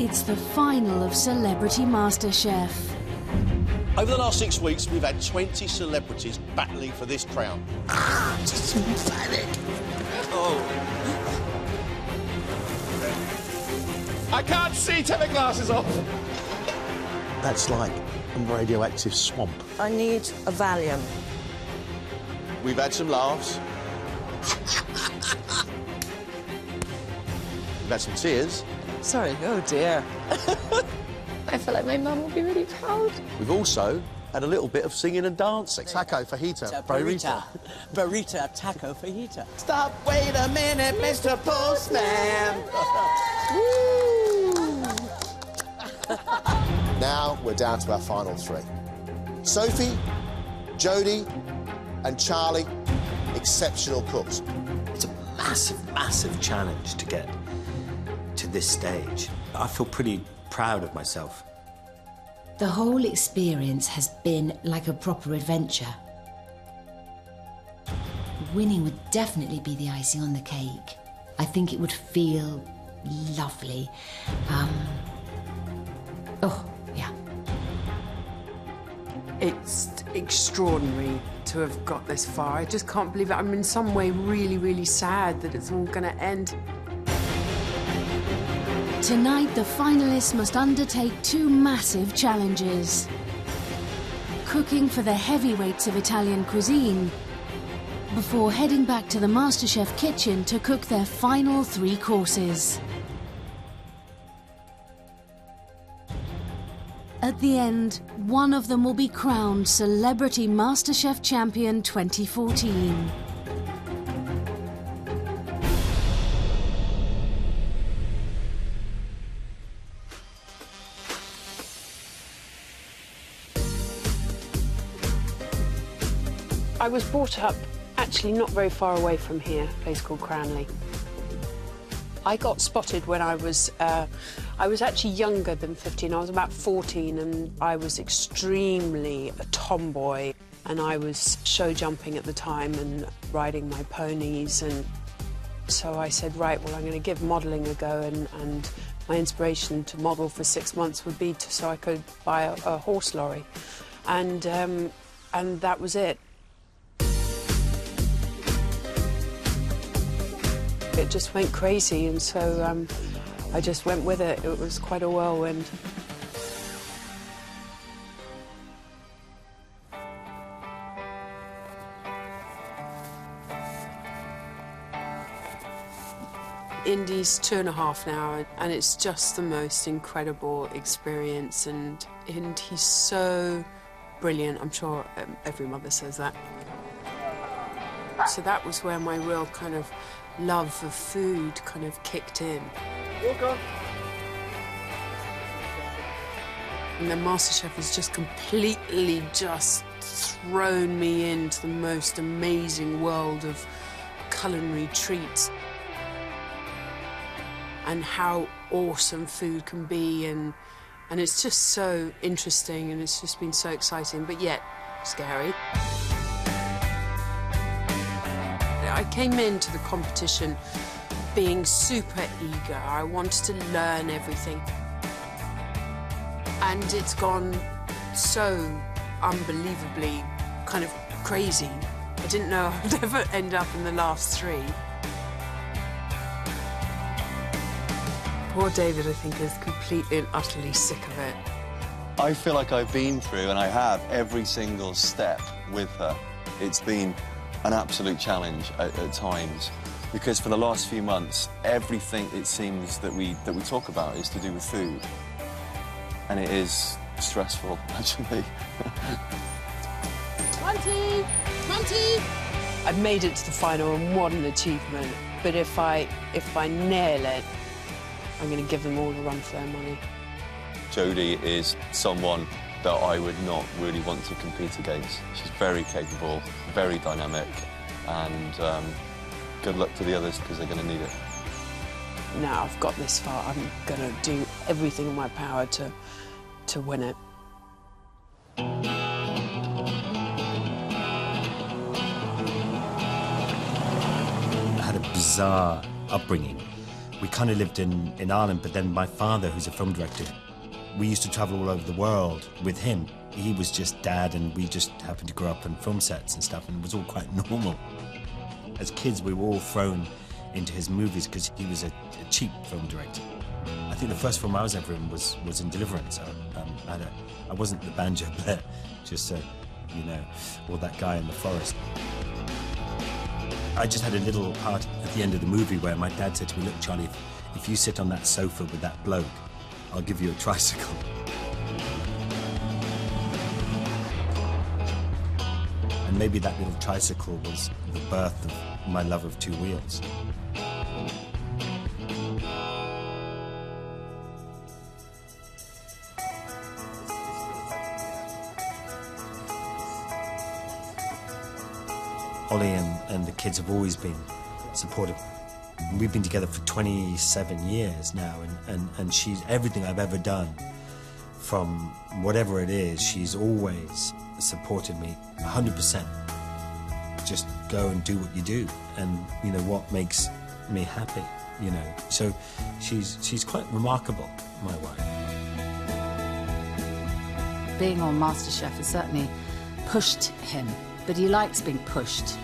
It's the final of Celebrity MasterChef. Over the last 6 weeks, we've had 20 celebrities battling for this crown. Just panic. Oh. I can't see, take the glasses off. That's like a radioactive swamp. I need a Valium. We've had some laughs. We've had some tears. Sorry, oh dear. I feel like my mum will be really proud. We've also had a little bit of singing and dancing. Taco fajita. Burrito. Burrito, taco, fajita. Stop, wait a minute, Mr. Postman. Now we're down to our final three. Sophie, Jodie and Charlie, exceptional cooks. It's a massive, massive challenge to get to this stage. I feel pretty proud of myself. The whole experience has been like a proper adventure. Winning would definitely be the icing on the cake. I think it would feel lovely. Oh, yeah. It's extraordinary to have got this far. I just can't believe it. I'm in some way really, really sad that it's all going to end. Tonight, the finalists must undertake two massive challenges. Cooking for the heavyweights of Italian cuisine, before heading back to the MasterChef kitchen to cook their final 3 courses. At the end, one of them will be crowned Celebrity MasterChef Champion 2014. I was brought up actually not very far away from here, a place called Cranley. I got spotted when I was actually younger than 15. I was about 14 and I was extremely a tomboy. And I was show jumping at the time and riding my ponies. And so I said, right, well, I'm going to give modelling a go. And my inspiration to model for 6 months would be so I could buy a horse lorry. And that was it. It just went crazy, and so I just went with it. It was quite a whirlwind. Indy's 2.5 now, and it's just the most incredible experience, and he's so brilliant. I'm sure every mother says that. So that was where my real kind of love for food kind of kicked in. Welcome. And then MasterChef has just completely just thrown me into the most amazing world of culinary treats and how awesome food can be, and it's just so interesting, and it's just been so exciting, but yet scary. I came into the competition being super eager. I wanted to learn everything. And it's gone so unbelievably kind of crazy. I didn't know I'd ever end up in the last 3. Poor David, I think, is completely and utterly sick of it. I feel like I've been through, and I have, every single step with her. It's been an absolute challenge at times, because for the last few months, everything it seems that we talk about is to do with food, and it is stressful, actually. 20! I've made it to the final, and what an achievement! But if I nail it, I'm going to give them all a run for their money. Jodie is someone that I would not really want to compete against. She's very capable, very dynamic, and good luck to the others, because they're going to need it. Now I've got this far, I'm going to do everything in my power to win it. I had a bizarre upbringing. We kind of lived in Ireland, but then my father, who's a film director, we used to travel all over the world with him. He was just Dad, and we just happened to grow up on film sets and stuff, and it was all quite normal. As kids, we were all thrown into his movies because he was a cheap film director. I think the first film I was ever in was in Deliverance. I wasn't the banjo player, just you know, or that guy in the forest. I just had a little part at the end of the movie where my dad said to me, "Look, Charlie, if you sit on that sofa with that bloke, I'll give you a tricycle." And maybe that little tricycle was the birth of my love of two wheels. Ollie and the kids have always been supportive. We've been together for 27 years now, and she's everything I've ever done, from whatever it is, she's always supported me 100%. Just go and do what you do, and you know what makes me happy, you know. So she's quite remarkable, my wife. Being on MasterChef has certainly pushed him, but he likes being pushed.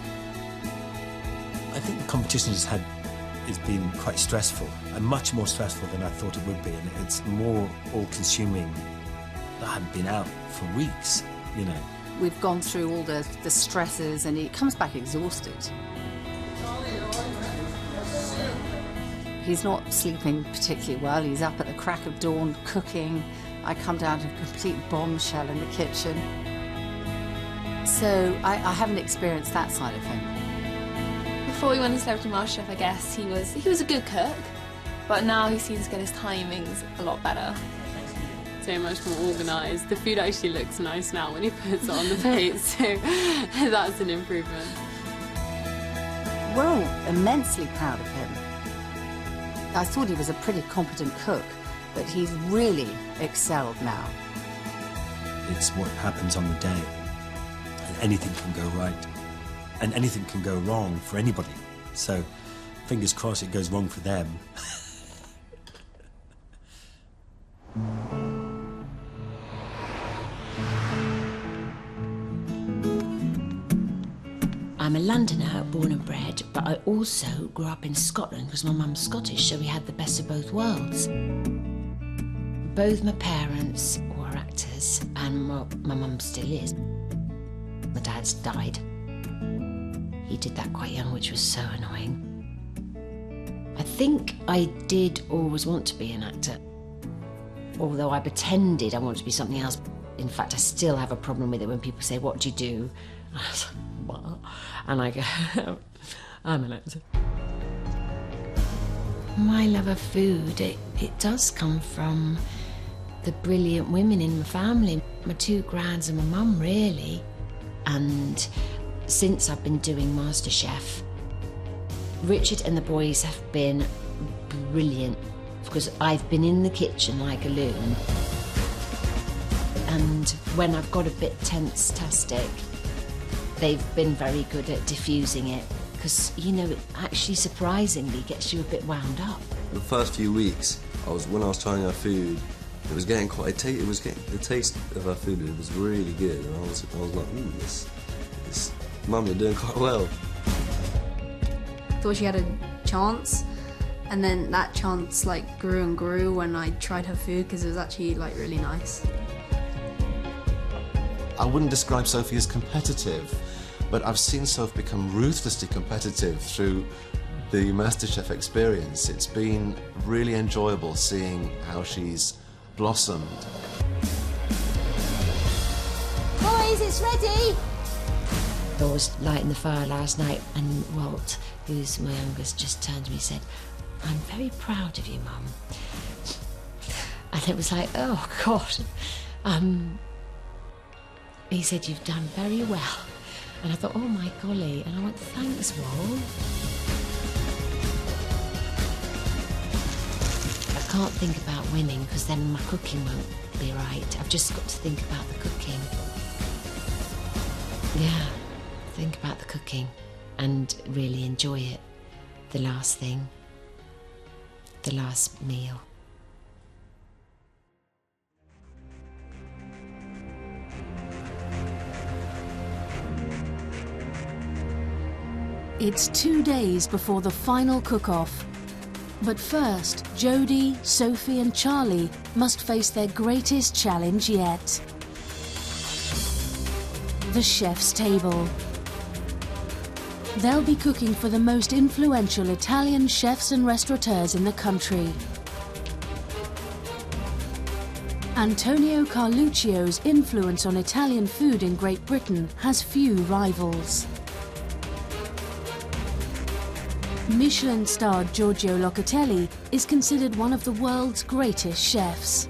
I think the competition has been quite stressful, and much more stressful than I thought it would be, and it's more all-consuming. I haven't been out for weeks, you know. We've gone through all the stresses, and he comes back exhausted. He's not sleeping particularly well. He's up at the crack of dawn cooking. I come down to a complete bombshell in the kitchen. So I haven't experienced that side of him. Before he went to Celebrity MasterChef, I guess he was a good cook, but now he seems to get his timings a lot better. So much more organised. The food actually looks nice now when he puts it on the plate, so that's an improvement. We're all immensely proud of him. I thought he was a pretty competent cook, but he's really excelled now. It's what happens on the day. Anything can go right, and anything can go wrong for anybody. So, fingers crossed it goes wrong for them. I'm a Londoner, born and bred, but I also grew up in Scotland because my mum's Scottish, so we had the best of both worlds. Both my parents were actors, and my mum still is. My dad's died. He did that quite young, which was so annoying. I think I did always want to be an actor, although I pretended I wanted to be something else. In fact, I still have a problem with it when people say, "What do you do?" I was like, "What?" And I go, "I'm an actor." My love of food, it does come from the brilliant women in my family. My two grands and my mum, really. And since I've been doing MasterChef, Richard and the boys have been brilliant, because I've been in the kitchen like a loon. And when I've got a bit tense-tastic, they've been very good at diffusing it, because, you know, it actually surprisingly gets you a bit wound up. The first few weeks, when I was trying our food, it was getting quite the taste of our food. It was really good, and I was like, "Ooh, this Mum, you're doing quite well." Thought she had a chance, and then that chance like grew and grew when I tried her food, because it was actually like really nice. I wouldn't describe Sophie as competitive, but I've seen Sophie become ruthlessly competitive through the MasterChef experience. It's been really enjoyable seeing how she's blossomed. Boys, it's ready! I was lighting the fire last night, and Walt, who's my youngest, just turned to me and said, "I'm very proud of you, Mum." And it was like, oh, God. He said, "You've done very well." And I thought, oh, my golly. And I went, "Thanks, Walt." I can't think about winning, because then my cooking won't be right. I've just got to think about the cooking. Yeah. Think about the cooking and really enjoy it. The last thing. the last meal. It's 2 days before the final cook-off. But first, Jodie, Sophie and Charlie must face their greatest challenge yet. The chef's table. They'll be cooking for the most influential Italian chefs and restaurateurs in the country. Antonio Carluccio's influence on Italian food in Great Britain has few rivals. Michelin-starred Giorgio Locatelli is considered one of the world's greatest chefs.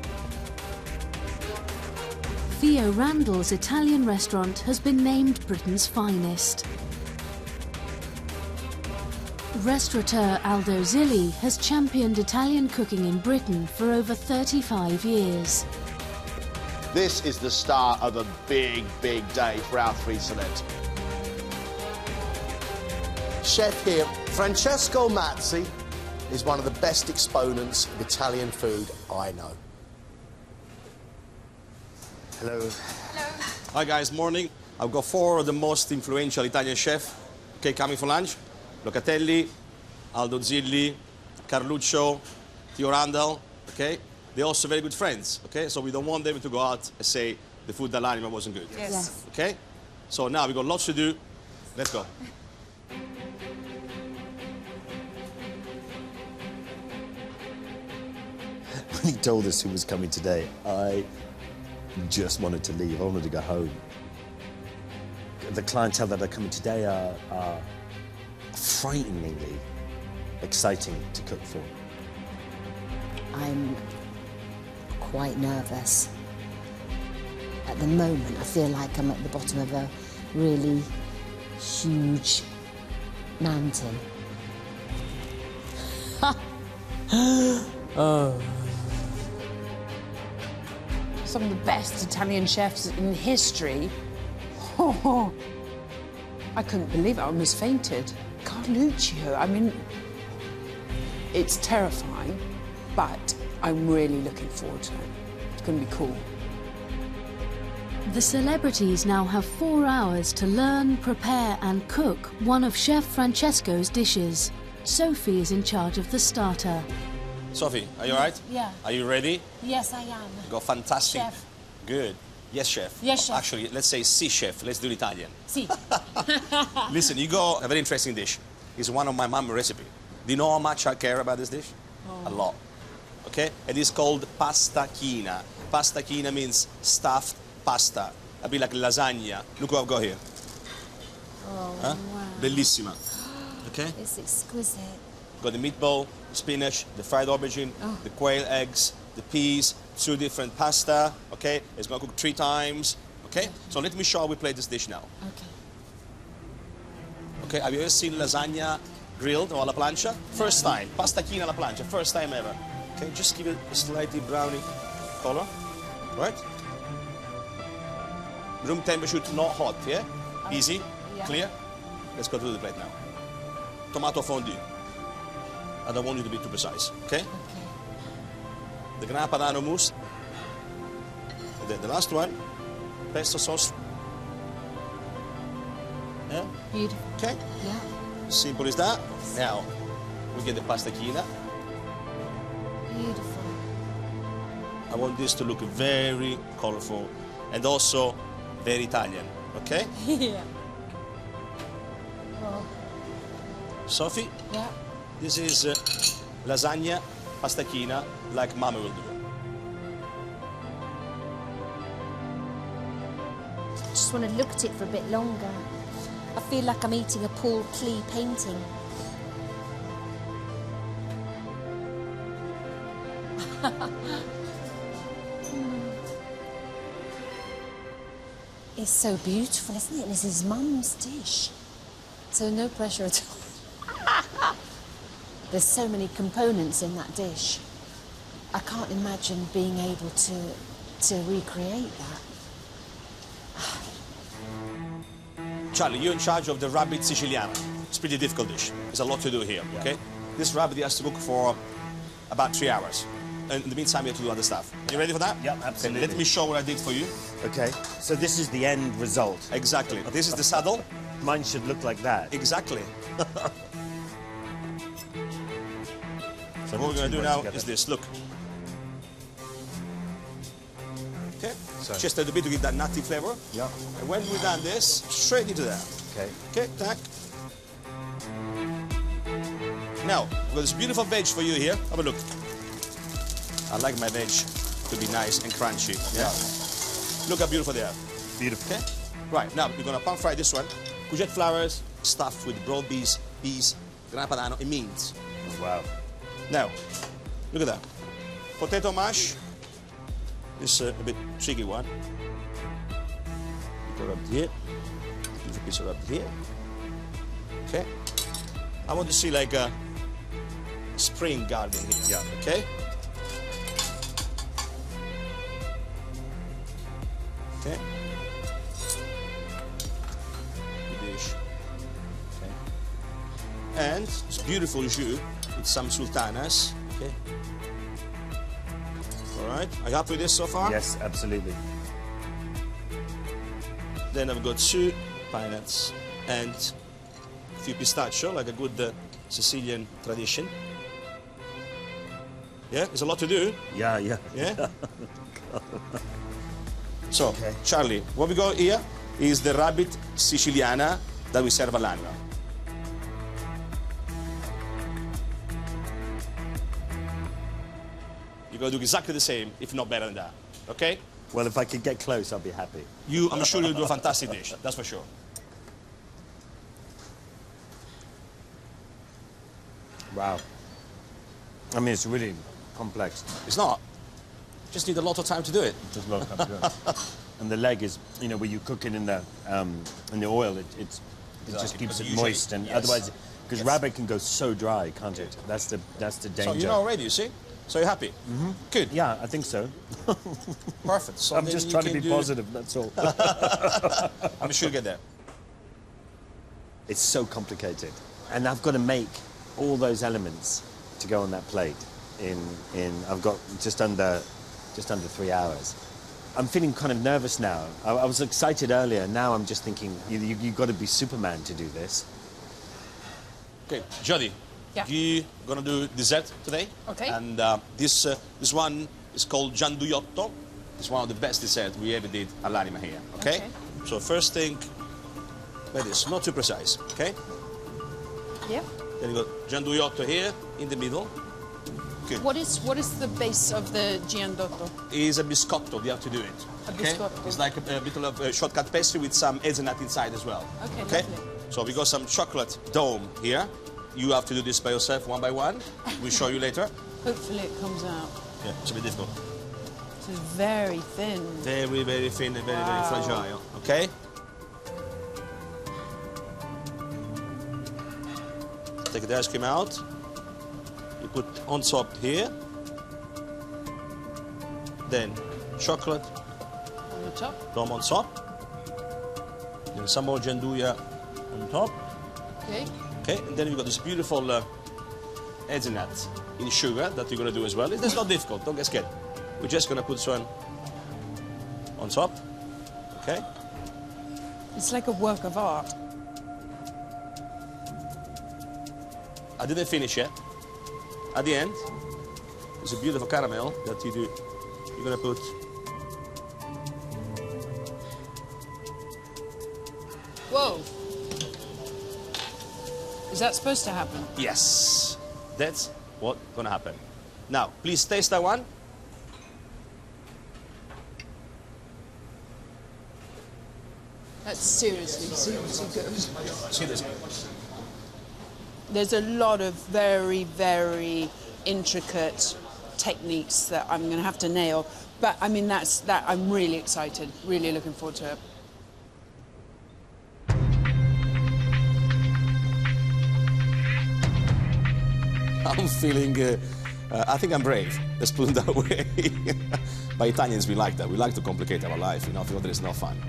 Theo Randall's Italian restaurant has been named Britain's finest. Restaurateur Aldo Zilli has championed Italian cooking in Britain for over 35 years. This is the start of a big, big day for our three celebs. Chef here, Francesco Mazzi, is one of the best exponents of Italian food I know. Hello. Hello. Hi guys, morning. I've got 4 of the most influential Italian chefs, okay, coming for lunch. Locatelli, Aldo Zilli, Carluccio, Theo Randall, okay? They're also very good friends, okay? So we don't want them to go out and say the food dall'anima wasn't good. Yes. Okay? So now we've got lots to do. Let's go. When he told us who was coming today, I just wanted to leave. I wanted to go home. The clientele that are coming today are frighteningly exciting to cook for. I'm quite nervous. At the moment, I feel like I'm at the bottom of a really huge mountain. Oh. Some of the best Italian chefs in history. Oh, I couldn't believe it. I almost fainted. Carluccio, I mean, it's terrifying, but I'm really looking forward to it. It's going to be cool. The celebrities now have 4 hours to learn, prepare and cook one of Chef Francesco's dishes. Sophie is in charge of the starter. Sophie, are you all right? Yeah. Are you ready? Yes, I am. You got fantastic. Chef. Good. Yes, chef. Yes, chef. Actually, let's say si, chef. Let's do it Italian. Si. Listen, you got a very interesting dish. It's one of my mom's recipe. Do you know how much I care about this dish? A lot. Okay? It is called pasta china. Pasta china means stuffed pasta. A bit like lasagna. Look what I've got here. Oh, Huh? wow. Bellissima. Okay? It's exquisite. Got the meatball, spinach, the fried aubergine, the quail eggs, the peas, 2 different pasta, okay? It's gonna cook 3 times, okay? So let me show how we play this dish now. Okay. Okay, have you ever seen lasagna grilled or alla plancha? First time. Pasta china alla plancha, first time ever. Okay, just give it a slightly browny color, right? Room temperature, not hot, yeah? Easy, clear? Let's go to the plate now. Tomato fondue. I don't want you to be too precise, okay? The grana padano mousse. And then the last one, pesto sauce. Yeah? Beautiful. Okay? Yeah. Simple as that. Now, we get the pasta china. Beautiful. I want this to look very colorful and also very Italian, okay? Yeah. Oh. Sophie? Yeah. This is lasagna, pasta china, like Mama will do. I just want to look at it for a bit longer. I feel like I'm eating a Paul Klee painting. It's so beautiful, isn't it? This is Mum's dish. So no pressure at all. There's so many components in that dish. I can't imagine being able to recreate that. Charlie, you're in charge of the rabbit siciliana. It's a pretty difficult dish. There's a lot to do here, okay? This rabbit has to cook for about 3 hours. And in the meantime, we have to do other stuff. You ready for that? Yeah, absolutely. Okay, let me show what I did for you. Okay, so this is the end result. Exactly. This is the saddle. Mine should look like that. Exactly. So what we're going to do now is this. Look. Okay. So. Just a little bit to give that nutty flavor. Yeah. And when we've done this, straight into that. Okay. Okay, tack. Now, we've got this beautiful veg for you here. Have a look. I like my veg to be nice and crunchy. Yeah. Look how beautiful they are. Beautiful. Okay. Right, now we're going to pan fry this one. Courgette flowers stuffed with broad peas, grana padano, and mint. Wow. Now, look at that. Potato mash. This a bit tricky one. Put it up here. Little piece up here. Okay. I want to see like a spring garden here. Yeah. Okay. Okay. The dish. Okay. And this beautiful jus with some sultanas. Okay. All right. Are you happy with this so far? Yes, absolutely. Then I've got 2 pine nuts and a few pistachio, like a good Sicilian tradition. Yeah, there's a lot to do. Yeah, yeah. Yeah? So, Charlie, what we got here is the rabbit siciliana that we serve all'anima. You're going to do exactly the same, if not better than that. Okay? Well, if I could get close, I'll be happy. I'm sure you'll do a fantastic dish. That's for sure. Wow. I mean, it's really complex. It's not. Just need a lot of time to do it. Just a lot of time to do it. And the leg is, you know, where you cook it in the oil, it just keeps it moist, and otherwise, because rabbit can go so dry, can't it? That's the danger. So you know already, you see? So you're happy? Mm-hmm. Good. Yeah, I think so. Perfect. So I'm just trying to be positive, that's all. I'm sure you'll get there. It's so complicated. And I've got to make all those elements to go on that plate I've got just under 3 hours. I'm feeling kind of nervous now. I was excited earlier. Now I'm just thinking, you've got to be Superman to do this. Okay, Jody. Yeah. You're gonna do dessert today. Okay. And this one is called gianduiotto. It's one of the best desserts we ever did all'anima here. Okay? So first thing, like this, not too precise. Okay? Yeah. Then you got gianduiotto here in the middle. Good. What is the base of the giandotto? Is a biscotto. You have to do it. A biscotto. It's like a bit of a shortcut pastry with some hazelnut inside as well. Okay. Lovely. So we got some chocolate dome here. You have to do this by yourself, one by one. We'll show you later. Hopefully it comes out. Yeah, it's a bit difficult. It's very thin. Very, very thin and very, very fragile. Okay? Take the ice cream out. You put on top here. Then chocolate. On the top. Dome on top. Then some more gianduia on top. Okay. Okay, and then you've got this beautiful hazelnut in sugar that you're going to do as well. It's not difficult, don't get scared. We're just going to put this one on top. Okay? It's like a work of art. I didn't finish yet. At the end, there's a beautiful caramel that you do. You're going to put. Whoa. Is that supposed to happen? Yes, that's what's going to happen. Now, please taste that one. That's seriously good. See this? There's a lot of very, very intricate techniques that I'm going to have to nail. But, I mean, I'm really excited, really looking forward to it. I'm feeling, I think I'm brave. Let's put it that way. By Italians, we like that. We like to complicate our life, you know, if it's not fun.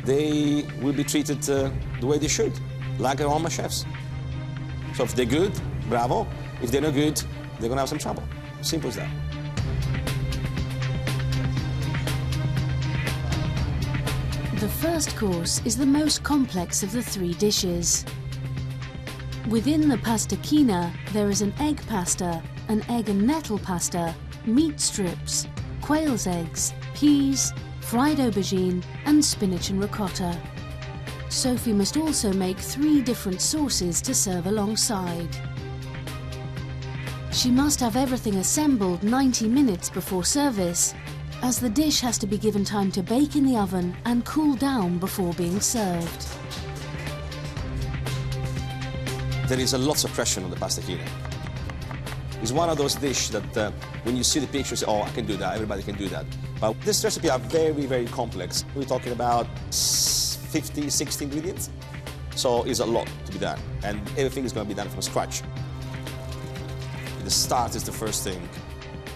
They will be treated the way they should, like our own chefs. So if they're good, bravo. If they're not good, they're gonna have some trouble. Simple as that. The first course is the most complex of the 3 dishes. Within the pastachina, there is an egg pasta, an egg and nettle pasta, meat strips, quail's eggs, peas, fried aubergine, and spinach and ricotta. Sophie must also make 3 different sauces to serve alongside. She must have everything assembled 90 minutes before service, as the dish has to be given time to bake in the oven and cool down before being served. There is a lot of pressure on the pastachina. It's one of those dishes that when you see the pictures, oh, I can do that, everybody can do that. But this recipe are very, very complex. We're talking about 50, 60 ingredients. So it's a lot to be done. And everything is going to be done from scratch. The start is the first thing,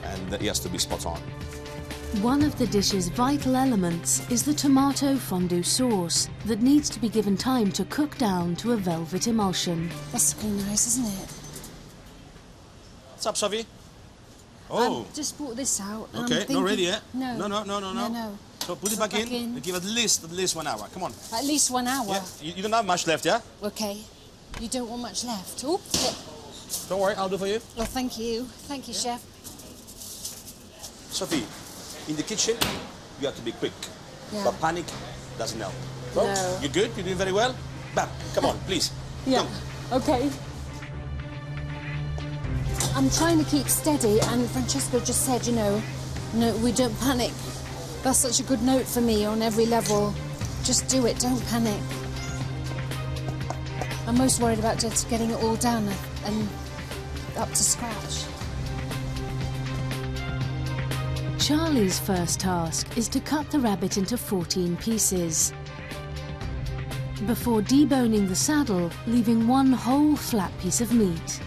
and it has to be spot on. One of the dish's vital elements is the tomato fondue sauce that needs to be given time to cook down to a velvet emulsion. That's looking nice, isn't it? What's up, Sophie? Oh. I just brought this out. And Okay, I'm thinking... not ready yet? No. No. So put it back in and give at least 1 hour. Come on. At least 1 hour? Yeah. You don't have much left, yeah? Okay. You don't want much left. Oh, yeah. Don't worry, I'll do for you. Well, thank you. Thank you, Chef. Sophie, in the kitchen, you have to be quick. Yeah. But panic doesn't help. So, No. you're good? You're doing very well? Bam, come on, please. Yeah. Come. Okay. I'm trying to keep steady, and Francesco just said, you know, no, we don't panic. That's such a good note for me on every level. Just do it, don't panic. I'm most worried about just getting it all done and up to scratch. Charlie's first task is to cut the rabbit into 14 pieces, before deboning the saddle, leaving one whole flat piece of meat.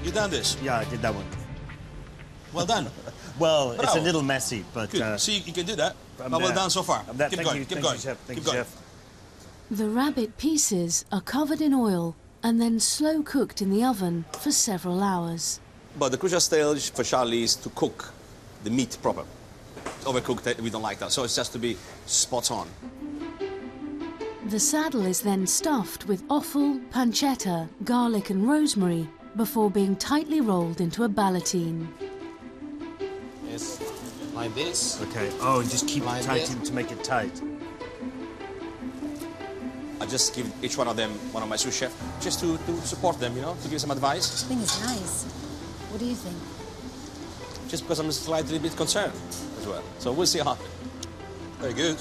You done this? Yeah, I did that one. Well done. Well, it's a Bravo. little messy, but... Good. See, you can do that. But well done so far. Keep going, keep going. Chef. Thank Keep you, going. Chef. The rabbit pieces are covered in oil and then slow cooked in the oven for several hours. But the crucial stage for Charlie is to cook the meat proper. Overcooked, we don't like that. So it's just to be spot on. The saddle is then stuffed with offal, pancetta, garlic and rosemary before being tightly rolled into a ballotine. Yes, like this. Okay. Oh, and just keep Like it tight this. to make it tight. I just give each one of them one of my sous chefs, just to support them, you know, to give some advice. I think it's nice. What do you think? Just because I'm slightly a bit concerned as well. So we'll see how. Very good.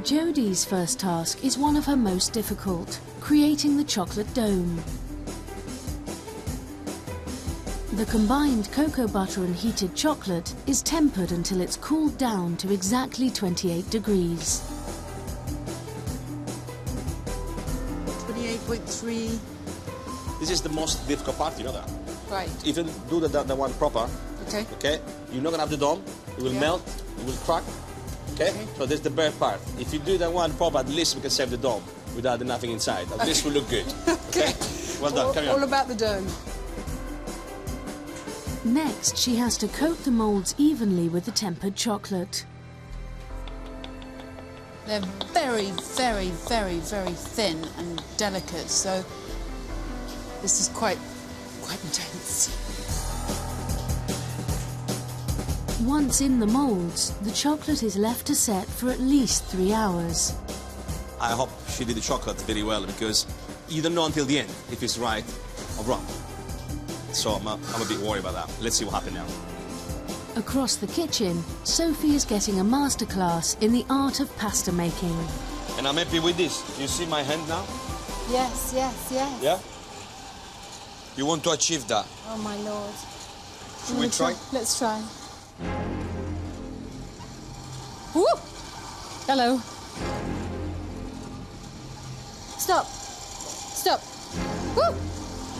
Jodie's first task is one of her most difficult, creating the chocolate dome. The combined cocoa butter and heated chocolate is tempered until it's cooled down to exactly 28 degrees. 28.3. This is the most difficult part, you know that. Right. If you do the one proper, Okay. okay, you're not gonna have the dome. It will Yeah. melt, it will crack. Okay? So this is the bare part. If you do that one proper, at least we can save the dome without nothing inside. At least will look good. Okay? Well done. Carry on. All about the dome. Next, she has to coat the molds evenly with the tempered chocolate. They're very, very, very, very thin and delicate, so this is quite intense. Once in the molds, the chocolate is left to set for at least 3 hours. I hope she did the chocolate very well because you don't know until the end if it's right or wrong. So I'm a bit worried about that. Let's see what happens now. Across the kitchen, Sophie is getting a masterclass in the art of pasta making. And I'm happy with this. You see my hand now? Yes, yes, yes. Yeah? You want to achieve that? Oh, my Lord. Should we try? Let's try. Woo! Hello. Stop. Stop. Woo!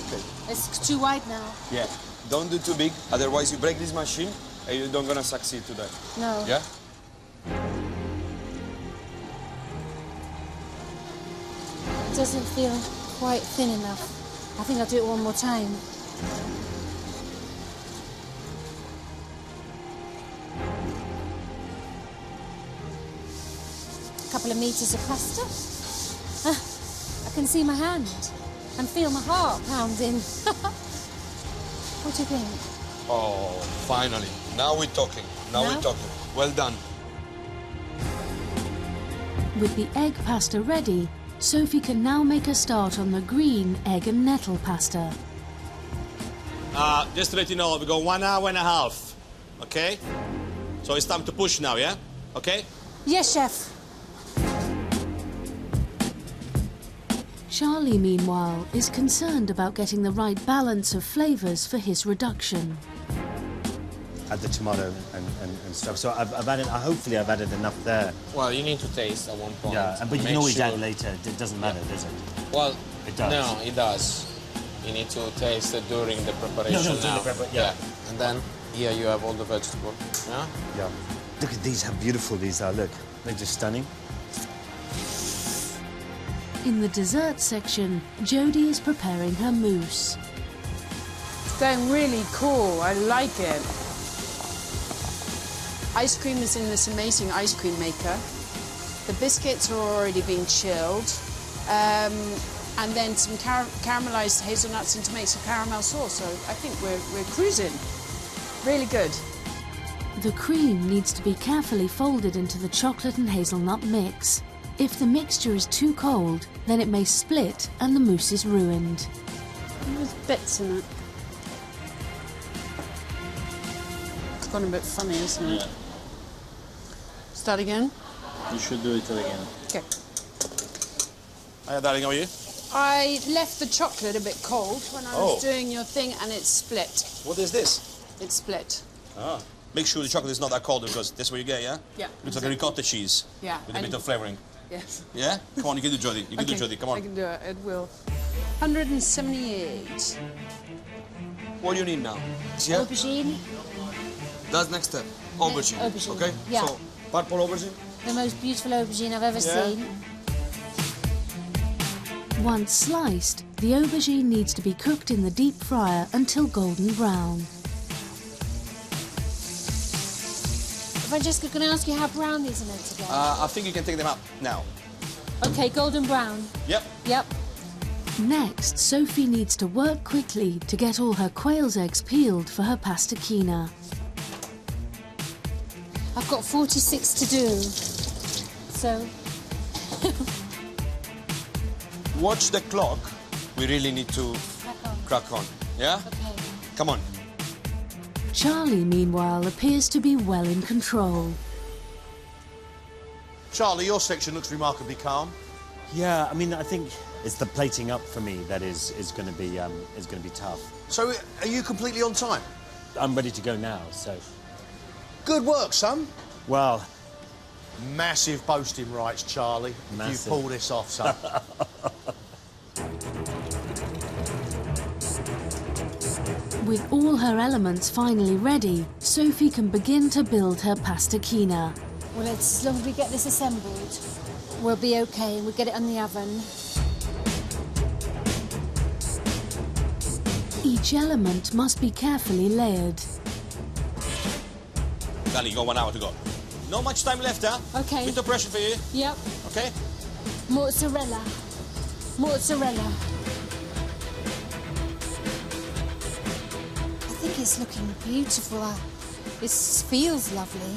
Okay. It's too wide now. Yeah. Don't do too big, otherwise you break this machine and you're not gonna succeed today. No. Yeah? It doesn't feel quite thin enough. I think I'll do it one more time. A couple of meters of pasta. I can see my hand and feel my heart pounding. What do you think? Oh, finally. Now we're talking. Now we're talking. Well done. With the egg pasta ready, Sophie can now make a start on the green egg and nettle pasta. Just to let you know, we got 1 hour and a half. Okay? So it's time to push now, yeah? Okay? Yes, chef. Charlie, meanwhile, is concerned about getting the right balance of flavours for his reduction. Add the tomato and stuff. So I've added, hopefully I've added enough there. Well, you need to taste at one point. Yeah, but you can always add later. It doesn't matter, does it? Well, it does. No, it does. You need to taste it during the preparation now. Yeah. And then here you have all the vegetables. Yeah? Yeah. Look at these, how beautiful these are. Look, they're just stunning. In the dessert section, Jodie is preparing her mousse. It's going really cool. I like it. Ice cream is in this amazing ice cream maker. The biscuits are already being chilled. And then some caramelized hazelnuts and to make some caramel sauce. So I think we're cruising. Really good. The cream needs to be carefully folded into the chocolate and hazelnut mix. If the mixture is too cold, then it may split and the mousse is ruined. There's bits in it. It's gone a bit funny, isn't it? Yeah. Start again? You should do it again. Okay. Hiya, darling, how are you? I left the chocolate a bit cold when I was doing your thing and it split. What is this? It split. Ah. Make sure the chocolate is not that cold because that's what you get, yeah? Yeah. Looks like a ricotta cheese. Yeah. With a bit of flavouring. Yes. Yeah? Come on, you can do Jodie. You can do Jodie, come on. I can do it, it will. 178. What do you need now? Yeah? Aubergine. That's next step. Aubergine. Aubergine, Okay? yeah. So, purple aubergine. The most beautiful aubergine I've ever seen. Once sliced, the aubergine needs to be cooked in the deep fryer until golden brown. Francesca, can I ask you how brown these are meant to get? I think you can take them out now. Okay, golden brown. Yep. Yep. Next, Sophie needs to work quickly to get all her quail's eggs peeled for her pastakina. I've got 46 to do. So... Watch the clock. We really need to crack on. Yeah? Okay. Come on. Charlie, meanwhile, appears to be well in control. Charlie, your section looks remarkably calm. Yeah, I mean, I think it's the plating up for me that is going to be tough. So, are you completely on time? I'm ready to go now, so... Good work, son. Well... Massive boasting rights, Charlie. Massive. If you pull this off, son. With all her elements finally ready, Sophie can begin to build her pastakina. Well, as long as we get this assembled, we'll be okay. We'll get it on the oven. Each element must be carefully layered. Darling, you got 1 hour to go. Not much time left, huh? Okay. Bit of pressure for you. Yep. Okay? Mozzarella. Mozzarella. I think it's looking beautiful. It feels lovely.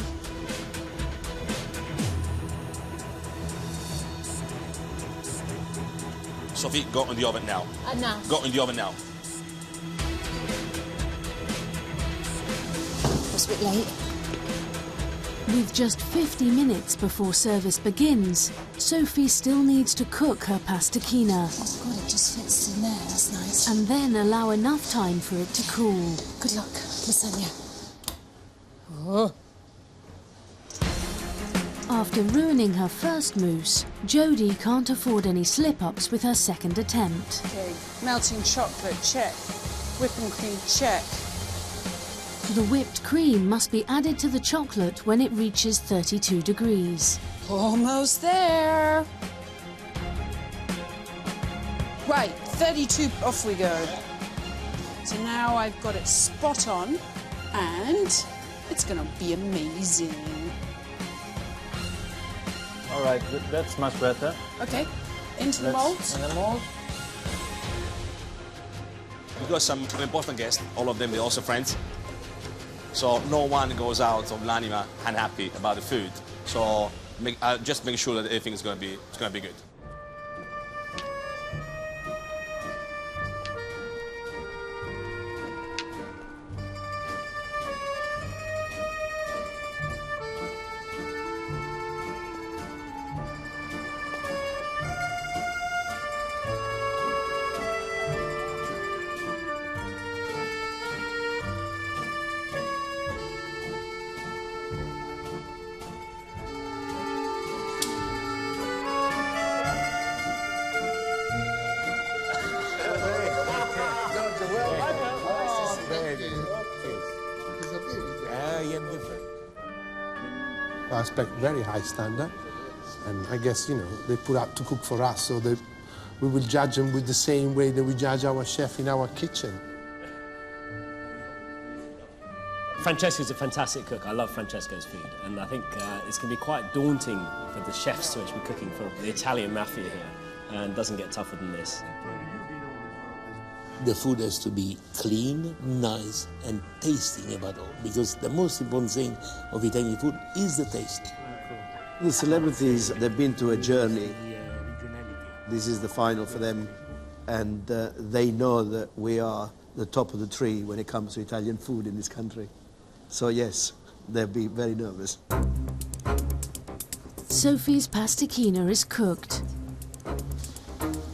Sophie, go in the oven now. Now. Go in the oven now. It's a bit late. With just 50 minutes before service begins, Sophie still needs to cook her pastakina. Oh God, it just fits in there. That's nice. And then allow enough time for it to cool. Good luck, lasagna. Oh. After ruining her first mousse, Jodie can't afford any slip-ups with her second attempt. Okay, melting chocolate, check. Whipping cream, check. The whipped cream must be added to the chocolate when it reaches 32 degrees. Almost there. Right, 32, off we go. So now I've got it spot on, and it's going to be amazing. All right, that's much better. Okay, into the mold. In the mold. We got some important guests, all of them, they're also friends. So no one goes out of L'Anima unhappy about the food. So just make sure that everything is going to be good. I expect very high standard, and I guess, you know, they put out to cook for us, so that we will judge them with the same way that we judge our chef in our kitchen. Francesco's a fantastic cook. I love Francesco's food, and I think it's going to be quite daunting for the chefs to actually be cooking for the Italian mafia here, and doesn't get tougher than this. The food has to be clean, nice, and tasting above all, because the most important thing of Italian food is the taste. The celebrities, they've been to a journey. This is the final for them, and they know that we are the top of the tree when it comes to Italian food in this country. So yes, they'll be very nervous. Sophie's pasticina is cooked,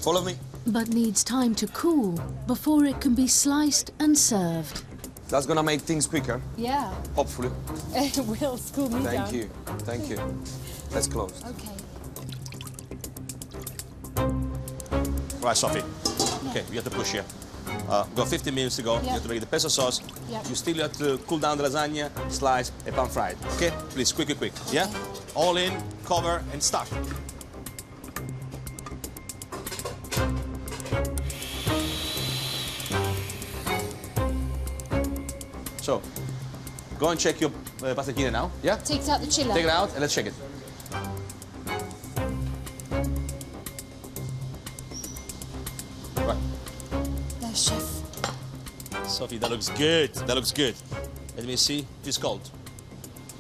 Follow me. but needs time to cool before it can be sliced and served. That's gonna make things quicker, Yeah. hopefully. It will school me down. Thank you, thank you. Let's close. Okay. Right, Sophie. Okay, we have to push here. Got 15 minutes to go. Yep. You have to make the pesto sauce. Yep. You still have to cool down the lasagna, slice, and pan fried. Okay? Please, quick, quick, quick. Yeah? All in, cover, and start. So, go and check your pasticina now. Yeah? Take it out the chiller. Take it out and let's check it. Right. No, chef. Sophie, that looks good. That looks good. Let me see if it's cold.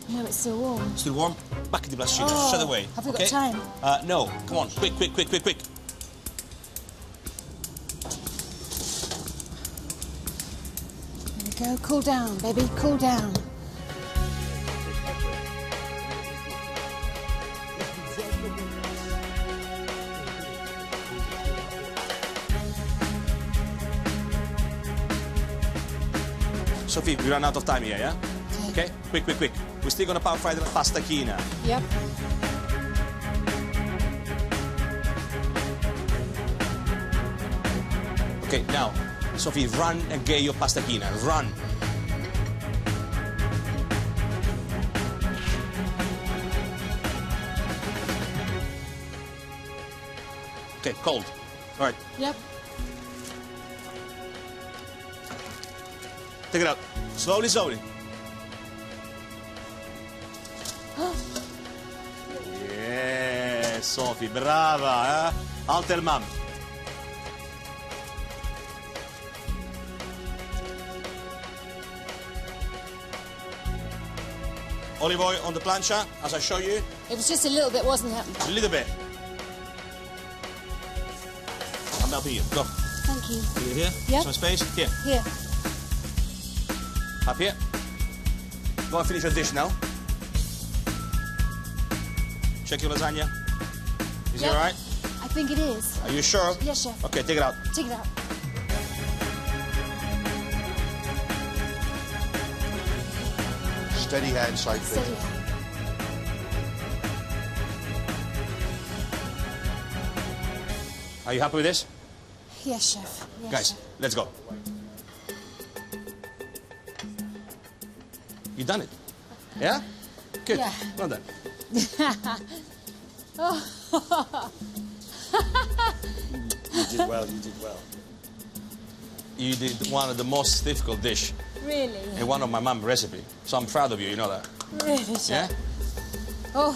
No, it's still warm. Still warm? Back in the blascina. Oh, Shut away. have we got okay? time? No. Come on. Quick, quick, quick, quick, quick. There we go. Cool down, baby. Cool down. Sophie, we run out of time here, yeah? Okay? Quick, quick, quick. We're still gonna pan fry the pasticina. Yep. Okay, now, Sophie, run and get your pasticina. Run. Okay, cold. All right, Yep. take it out. Slowly, slowly. Yeah, Sophie, brava, eh? I'll tell Mum. Olive oil on the plancha, as I show you. It was just a little bit, wasn't it? A little bit. I'm helping you. Go. Thank you. Here, here. Yep. Some space. Here. Here. Up here. Go and finish your dish now. Check your lasagna. Is it Yep. all right? I think it is. Are you sure? Yes, chef. Okay, take it out. Take it out. Steady hand, Sophie. Steady hand. Are you happy with this? Yes, chef. Yes, Guys, chef. let's go. You done it? Yeah? Good. Yeah. Well done. Oh. You did well, you did well. you did one of the most difficult dish Really? in one of my mum's recipe. So I'm proud of you, you know that. Really, Chef? Yeah? Oh.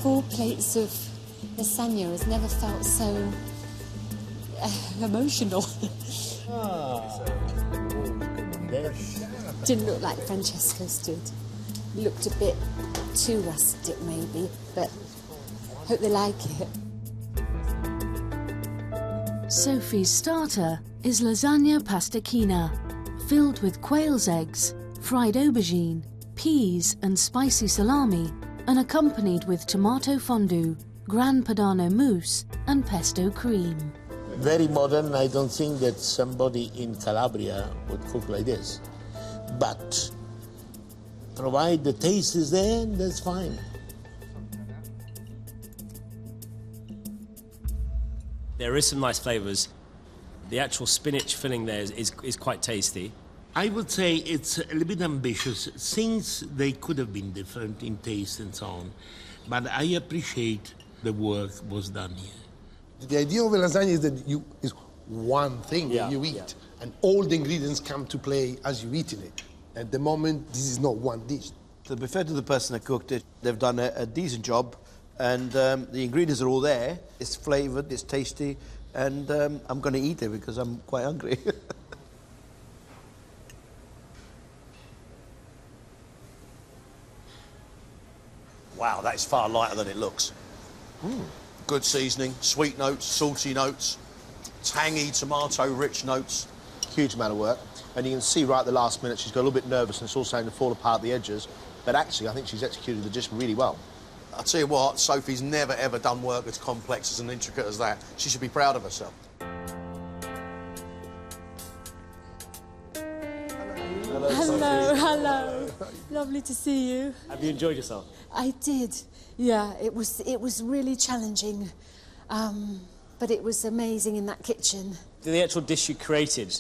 Four plates of lasagna has never felt so emotional. Didn't look like Francesco's did. Looked a bit too rustic, maybe, but hope they like it. Sophie's starter is lasagna pasticchina, filled with quail's eggs, fried aubergine, peas and spicy salami, and accompanied with tomato fondue, Gran Padano mousse and pesto cream. Very modern. I don't think that somebody in Calabria would cook like this. But provide the taste is there, that's fine. There is some nice flavours. The actual spinach filling there is quite tasty. I would say it's a little bit ambitious. Things they could have been different in taste and so on. But I appreciate the work was done here. The idea of a lasagna is that is one thing that you eat, and all the ingredients come to play as you eat it. At the moment, this is not one dish. To be fair to the person that cooked it, they've done a decent job, and the ingredients are all there. It's flavoured, it's tasty, and I'm going to eat it because I'm quite hungry. Wow, that is far lighter than it looks. Good seasoning, sweet notes, salty notes, tangy tomato-rich notes. Huge amount of work. And you can see right at the last minute she's got a little bit nervous and it's all starting to fall apart at the edges. But actually, I think she's executed the dish really well. I'll tell you what, Sophie's never, ever done work as complex and intricate as that. She should be proud of herself. Hello, hello. Lovely to see you. Have you enjoyed yourself? I did. Yeah, it was really challenging, but it was amazing in that kitchen. The actual dish you created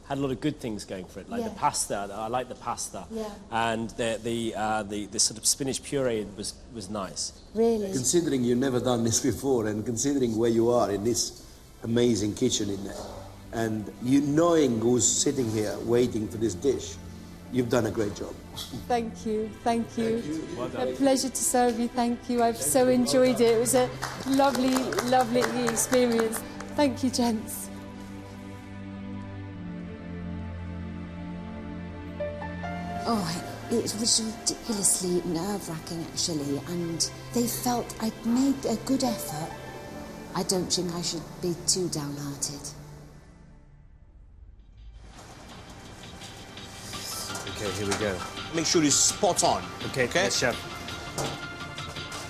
had a lot of good things going for it, like the pasta. I like the pasta. Yeah. And the sort of spinach puree was nice. Really? Considering you've never done this before, and considering where you are in this amazing kitchen in there, and you knowing who's sitting here waiting for this dish, you've done a great job. Thank you, thank you. Well done. A pleasure to serve you, thank you. I've so enjoyed it. It was a lovely, lovely experience. Thank you, gents. Oh, it was ridiculously nerve-wracking, actually, and they felt I'd made a good effort. I don't think I should be too downhearted. Okay, here we go. Make sure it's spot on. Okay, yes, Chef.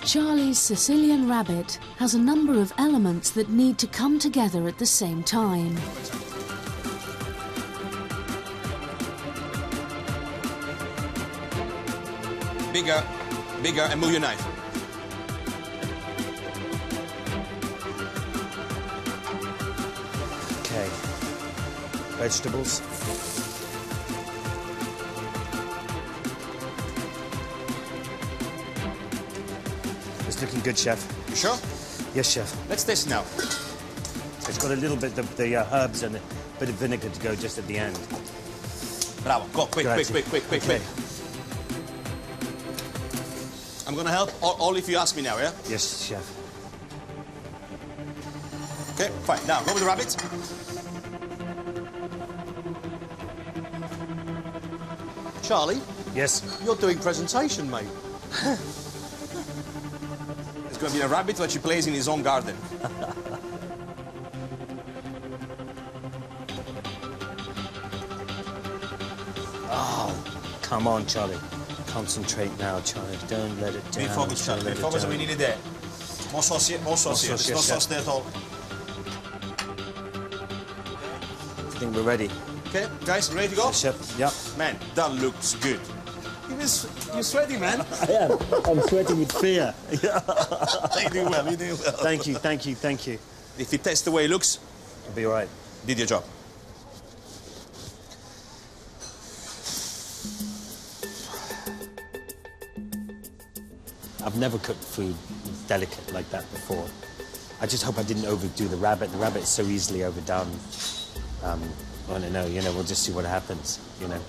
Charlie's Sicilian rabbit has a number of elements that need to come together at the same time. Bigger, bigger, and move your knife. Okay. Vegetables. It's looking good, Chef. You sure? Yes, Chef. Let's taste now. It's got a little bit of the herbs and a bit of vinegar to go just at the end. Bravo. Go, quick, quick. I'm gonna help, all if you ask me now, yeah? Yes, Chef. Okay, fine. Now, go with the rabbit. Charlie? Yes? You're doing presentation, mate. There's gonna be a rabbit that he plays in his own garden. Oh, come on, Charlie. Concentrate now, Charlie. Don't let it down. Be focused, Charlie. Be focused, we need it there. More sauce here, more sauce here. There's no sauce there at all. I think we're ready. Okay, guys, ready to go? Chef, yep. Man, that looks good. You're sweating, man. I am. I'm sweating with fear. You're doing well, you're doing well. Thank you, thank you, thank you. If it tastes the way it looks, it'll be all right. Did your job. I've never cooked food delicate like that before. I just hope I didn't overdo the rabbit. The rabbit is so easily overdone. I don't know, you know, we'll just see what happens, you know,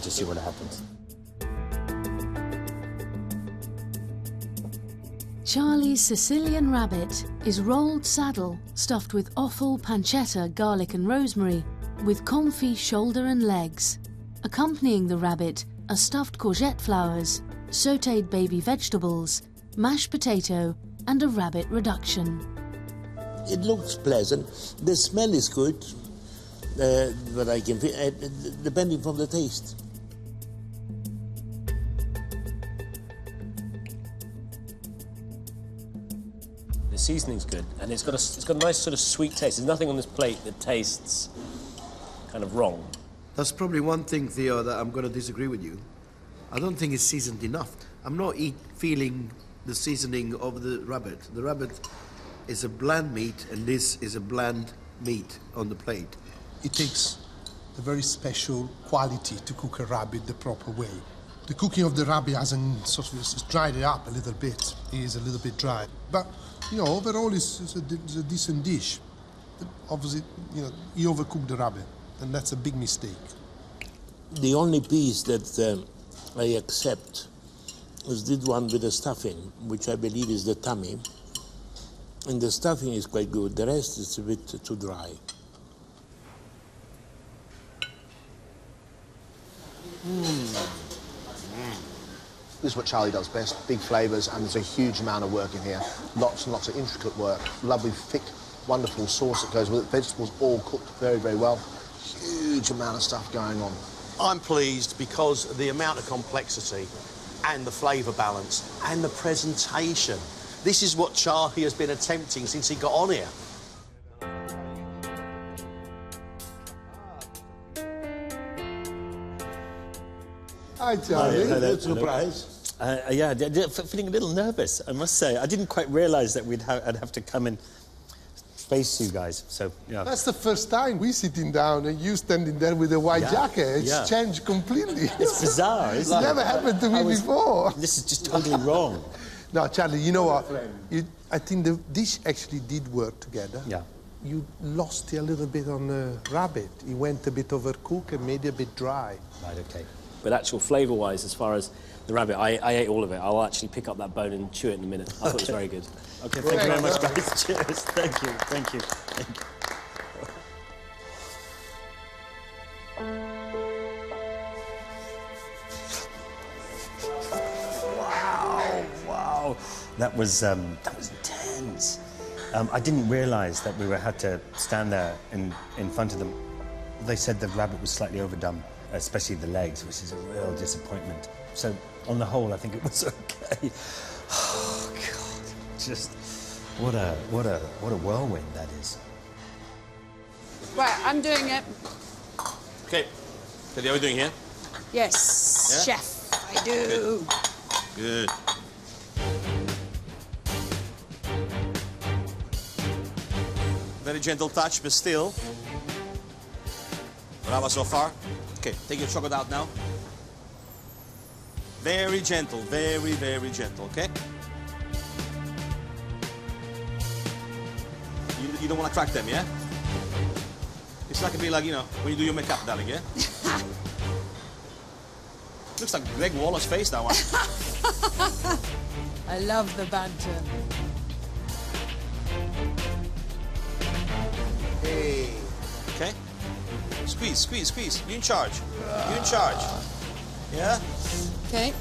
just see what happens. Charlie's Sicilian rabbit is rolled saddle stuffed with offal, pancetta, garlic and rosemary, with confit shoulder and legs. Accompanying the rabbit are stuffed courgette flowers, sautéed baby vegetables, mashed potato and a rabbit reduction. It looks pleasant. The smell is good, but I can feel, depending from the taste. The seasoning's good, and it's got a nice sort of sweet taste. There's nothing on this plate that tastes kind of wrong. That's probably one thing, Theo, that I'm going to disagree with you. I don't think it's seasoned enough. I'm not feeling the seasoning of the rabbit. The rabbit is a bland meat, and this is a bland meat on the plate. It takes a very special quality to cook a rabbit the proper way. The cooking of the rabbit hasn't sort of dried it up a little bit. It is a little bit dry. But, you know, overall it's a decent dish. Obviously, you know, you overcook the rabbit, and that's a big mistake. The only piece that I accept is this one with the stuffing, which I believe is the tummy. And the stuffing is quite good. The rest is a bit too dry. This is what Charlie does best, big flavours, and there's a huge amount of work in here. Lots and lots of intricate work. Lovely, thick, wonderful sauce that goes with it. Vegetables all cooked very, very well. Huge amount of stuff going on. I'm pleased because of the amount of complexity and the flavour balance and the presentation. This is what Charlie has been attempting since he got on here. Hi, Charlie. Hello. Good surprise. Yeah, feeling a little nervous, I must say. I didn't quite realise that I'd have to come and face you guys, so, yeah. That's the first time we sitting down and you standing there with a white jacket. It's changed completely. It's bizarre, isn't it? It's never happened to me before. This is just totally wrong. No, Charlie, you know what? I think the dish actually did work together. Yeah. You lost it a little bit on the rabbit. It went a bit overcooked and made it a bit dry. Right, OK. But actual flavour-wise, as far as the rabbit, I ate all of it. I'll actually pick up that bone and chew it in a minute. I thought it was very good. OK, thank you very much, guys. Cheers. Thank you. Thank you. Thank you. Wow. That was intense. I didn't realise that we had to stand there in front of them. They said the rabbit was slightly overdone, especially the legs, which is a real disappointment. So, on the whole, I think it was okay. Oh, God. Just, what a whirlwind that is. Right, I'm doing it. OK. Are we doing here? Yes, Yeah? chef, I do. Good. Very gentle touch, but still. Brava so far. OK, take your chocolate out now. Very gentle, very, very gentle, OK? You don't want to crack them, yeah? It's like a bit like, you know, when you do your makeup, darling, yeah? Looks like Greg Waller's face, that one. I love the banter. Hey. OK? Squeeze, squeeze, squeeze. You in charge. You in charge. Yeah? OK.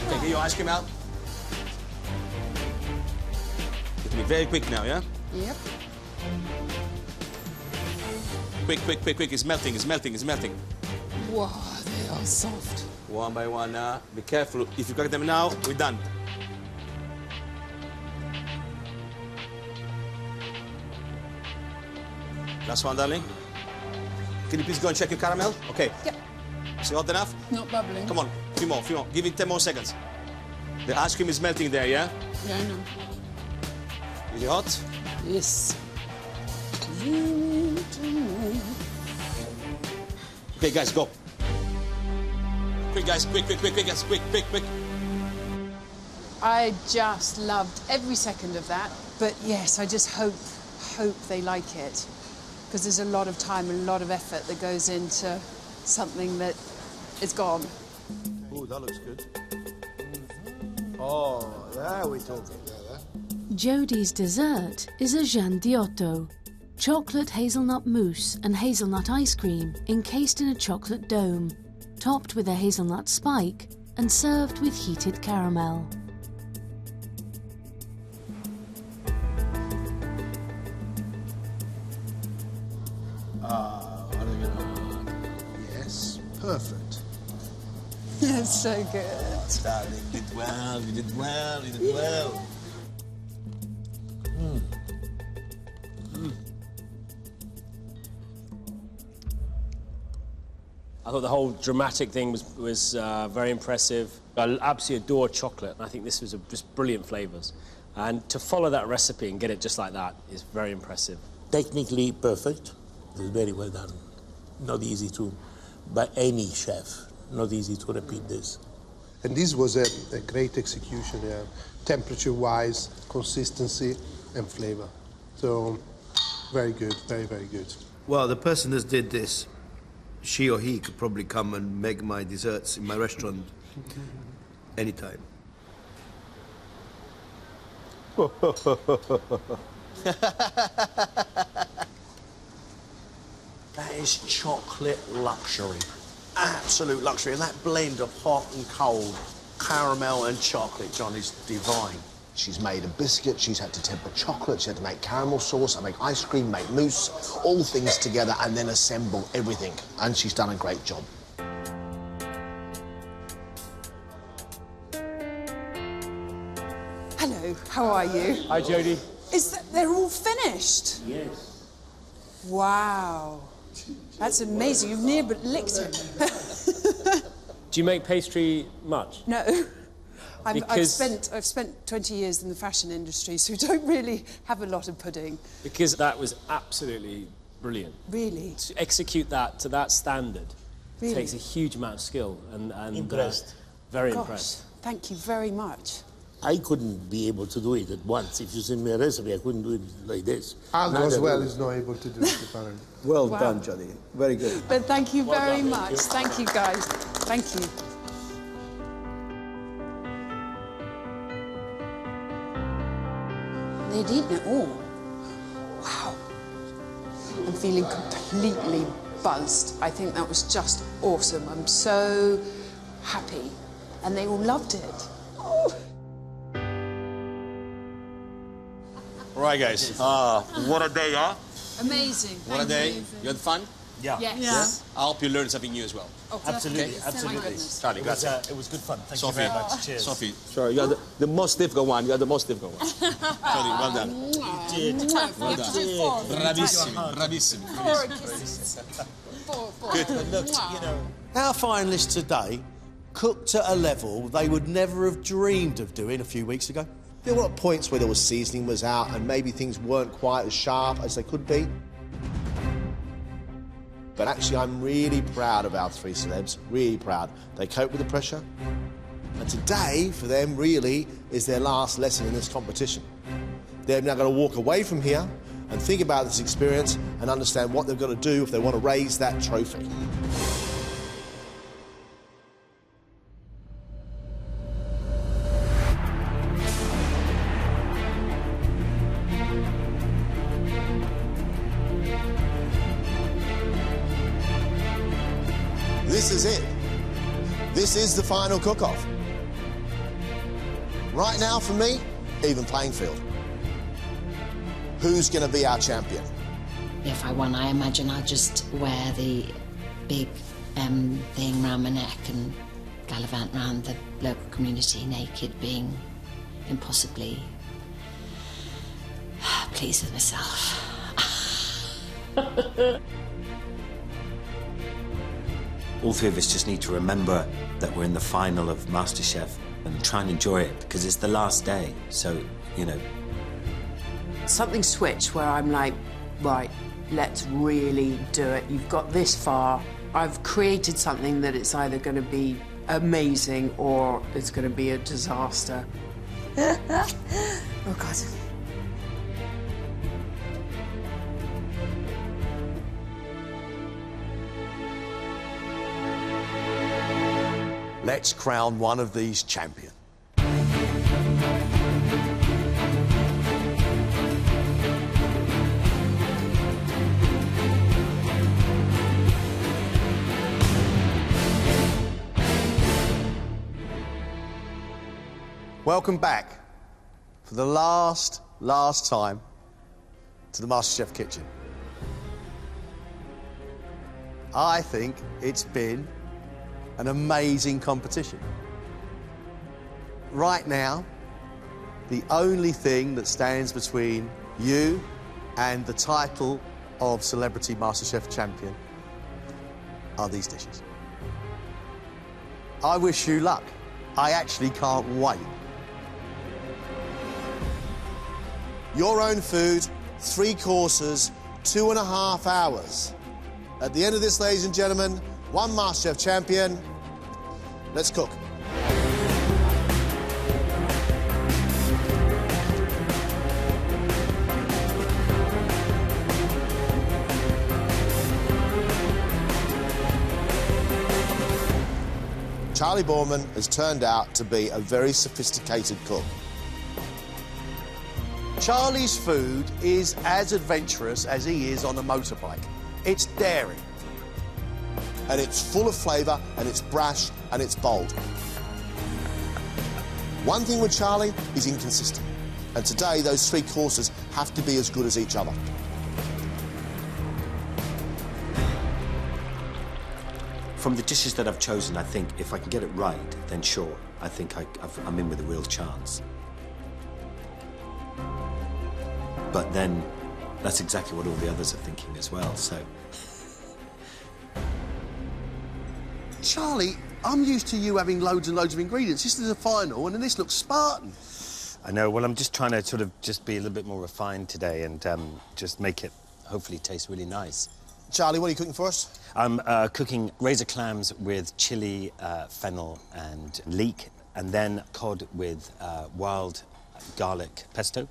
Okay, get your ice cream out. You have to be very quick now, yeah? Yep. Quick, quick, quick, quick. It's melting, it's melting, it's melting. Wow, they are soft. One by one now. Be careful. If you crack them now, we're done. Last one, darling. Can you please go and check your caramel? Okay. Yep. Is it hot enough? Not bubbling. Come on, a few more, few more. Give it 10 more seconds. The ice cream is melting there, yeah? Yeah, I know. Is it hot? Yes. Okay, guys, go. Quick, guys, quick, guys, quick. I just loved every second of that. But yes, I just hope they like it. Because there's a lot of time and a lot of effort that goes into something that is gone. Oh, that looks good. Oh, there we talk. Jodie's dessert is a giandiotto, chocolate hazelnut mousse and hazelnut ice cream encased in a chocolate dome, topped with a hazelnut spike and served with heated caramel. Yes, perfect. It's so good. Darling, you did well, you did well, you did well. I thought the whole dramatic thing was very impressive. I absolutely adore chocolate, and I think this was just brilliant flavours. And to follow that recipe and get it just like that is very impressive. Technically perfect. It's very well done. Not easy to, by any chef, not easy to repeat this. And this was a great execution, temperature-wise, consistency and flavour. So, very good, very, very good. Well, the person that did this, she or he could probably come and make my desserts in my restaurant anytime. That is chocolate luxury. Absolute luxury. And that blend of hot and cold, caramel and chocolate, John, is divine. She's made a biscuit, she's had to temper chocolate, she had to make caramel sauce, and make ice cream, make mousse, all things together and then assemble everything. And she's done a great job. Hello, how are you? Hi, Jodie. They're all finished? Yes. Wow. That's amazing. You've near but licked it. Do you make pastry much? No. I've Because- spent 20 years in the fashion industry, so we don't really have a lot of pudding. Because that was absolutely brilliant. Really? To execute that to that standard Really? takes a huge amount of skill and Impressed. Very Gosh, impressed. thank you very much. I couldn't be able to do it at once. If you send me a recipe, I couldn't do it like this. Aldo as Neither well will. is not able to do it, apparently. Well Wow. done, Johnny. Very good. But thank you Well very done. much. Thank you, guys. Thank you. They'd eaten it all. Wow. I'm feeling completely buzzed. I think that was just awesome. I'm so happy. And they all loved it. Oh. All right, guys. What a day, huh? Amazing. What a day. You had fun? Yeah. Yes. I hope you learned something new as well. Oh, Absolutely, definitely. absolutely. Thank goodness. Charlie, It was, grazie. it was good fun. Thank Sophie. you very much. Cheers. Sophie, Sure, you are the most difficult one. You are the most difficult one. Charlie, well done. You did. Well done. Bravissimi, bravissimi. Good. But look, you know, Our finalists today cooked at a level they would never have dreamed of doing a few weeks ago. There were points where there was seasoning was out and maybe things weren't quite as sharp as they could be. But actually, I'm really proud of our three celebs, really proud. They coped with the pressure. And today, for them, really, is their last lesson in this competition. They're now going to walk away from here and think about this experience and understand what they've got to do if they want to raise that trophy. This is it. This is the final cook-off. Right now, for me, even playing field. Who's going to be our champion? If I won, I imagine I'd just wear the big thing round my neck and gallivant round the local community naked, being impossibly pleased with myself. all three of us just need to remember that we're in the final of MasterChef and try and enjoy it because it's the last day. So, you know. Something switched where I'm like, right, let's really do it. You've got this far. I've created something that it's either going to be amazing or it's going to be a disaster. Oh, God. Let's crown one of these champion. Welcome back for the last time to the MasterChef kitchen. I think it's been an amazing competition. Right now, the only thing that stands between you and the title of Celebrity MasterChef Champion are these dishes. I wish you luck. I actually can't wait. Your own food, 3 courses, 2.5 hours. At the end of this, ladies and gentlemen, one MasterChef champion. Let's cook. Charlie Borman has turned out to be a very sophisticated cook. Charlie's food is as adventurous as he is on a motorbike. It's daring. And it's full of flavour, and it's brash, and it's bold. One thing with Charlie is inconsistent. And today, those 3 courses have to be as good as each other. From the dishes that I've chosen, I think if I can get it right, then sure, I think I'm in with a real chance. But then, that's exactly what all the others are thinking as well, so... Charlie, I'm used to you having loads and loads of ingredients. This is a final, and then this looks Spartan. I know, well, I'm just trying to sort of just be a little bit more refined today and just make it, hopefully, taste really nice. Charlie, what are you cooking for us? I'm cooking razor clams with chilli, fennel and leek, and then cod with wild garlic pesto.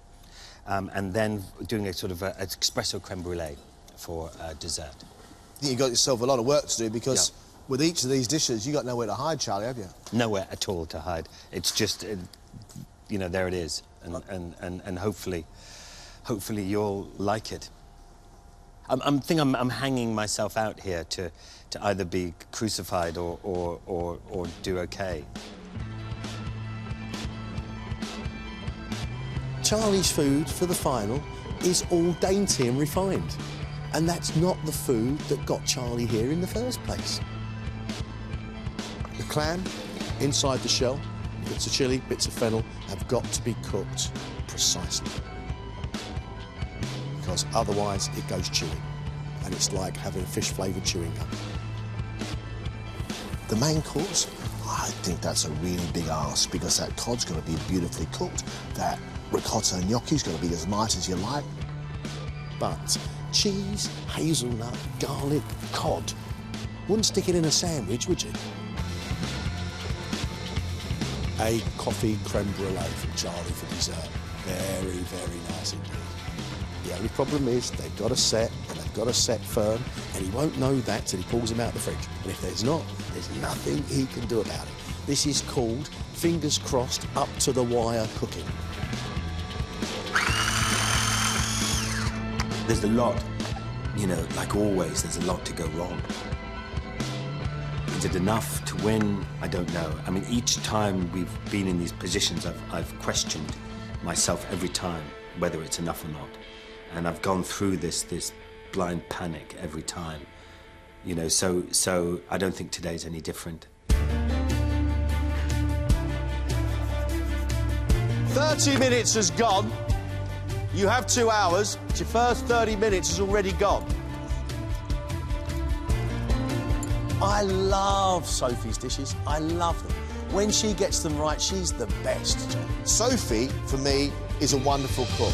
And then doing a sort of an espresso creme brulee for dessert. I think you've got yourself a lot of work to do because with each of these dishes, you've got nowhere to hide, Charlie, have you? Nowhere at all to hide. It's just, you know, there it is. And hopefully you'll like it. I'm hanging myself out here to either be crucified or do okay. Charlie's food for the final is all dainty and refined. And that's not the food that got Charlie here in the first place. The clam inside the shell, bits of chilli, bits of fennel, have got to be cooked precisely. Because otherwise it goes chewy. And it's like having fish-flavoured chewing gum. The main course, I think that's a really big ask because that cod's got to be beautifully cooked. That ricotta gnocchi's got to be as nice as you like. But cheese, hazelnut, garlic, cod. Wouldn't stick it in a sandwich, would you? A coffee creme brulee from Charlie for dessert. Very, very nice indeed. The only problem is they've got a set, and they've got a set firm, and he won't know that till he pulls them out the fridge. And if there's not, there's nothing he can do about it. This is called, fingers crossed, up to the wire cooking. There's a lot, you know, like always, there's a lot to go wrong. Is it enough to win? I don't know. I mean, each time we've been in these positions, I've questioned myself every time whether it's enough or not. And I've gone through this blind panic every time. You know, so I don't think today's any different. 30 minutes has gone. You have 2 hours, but your first 30 minutes is already gone. I love Sophie's dishes. I love them. When she gets them right, she's the best. Sophie, for me, is a wonderful cook.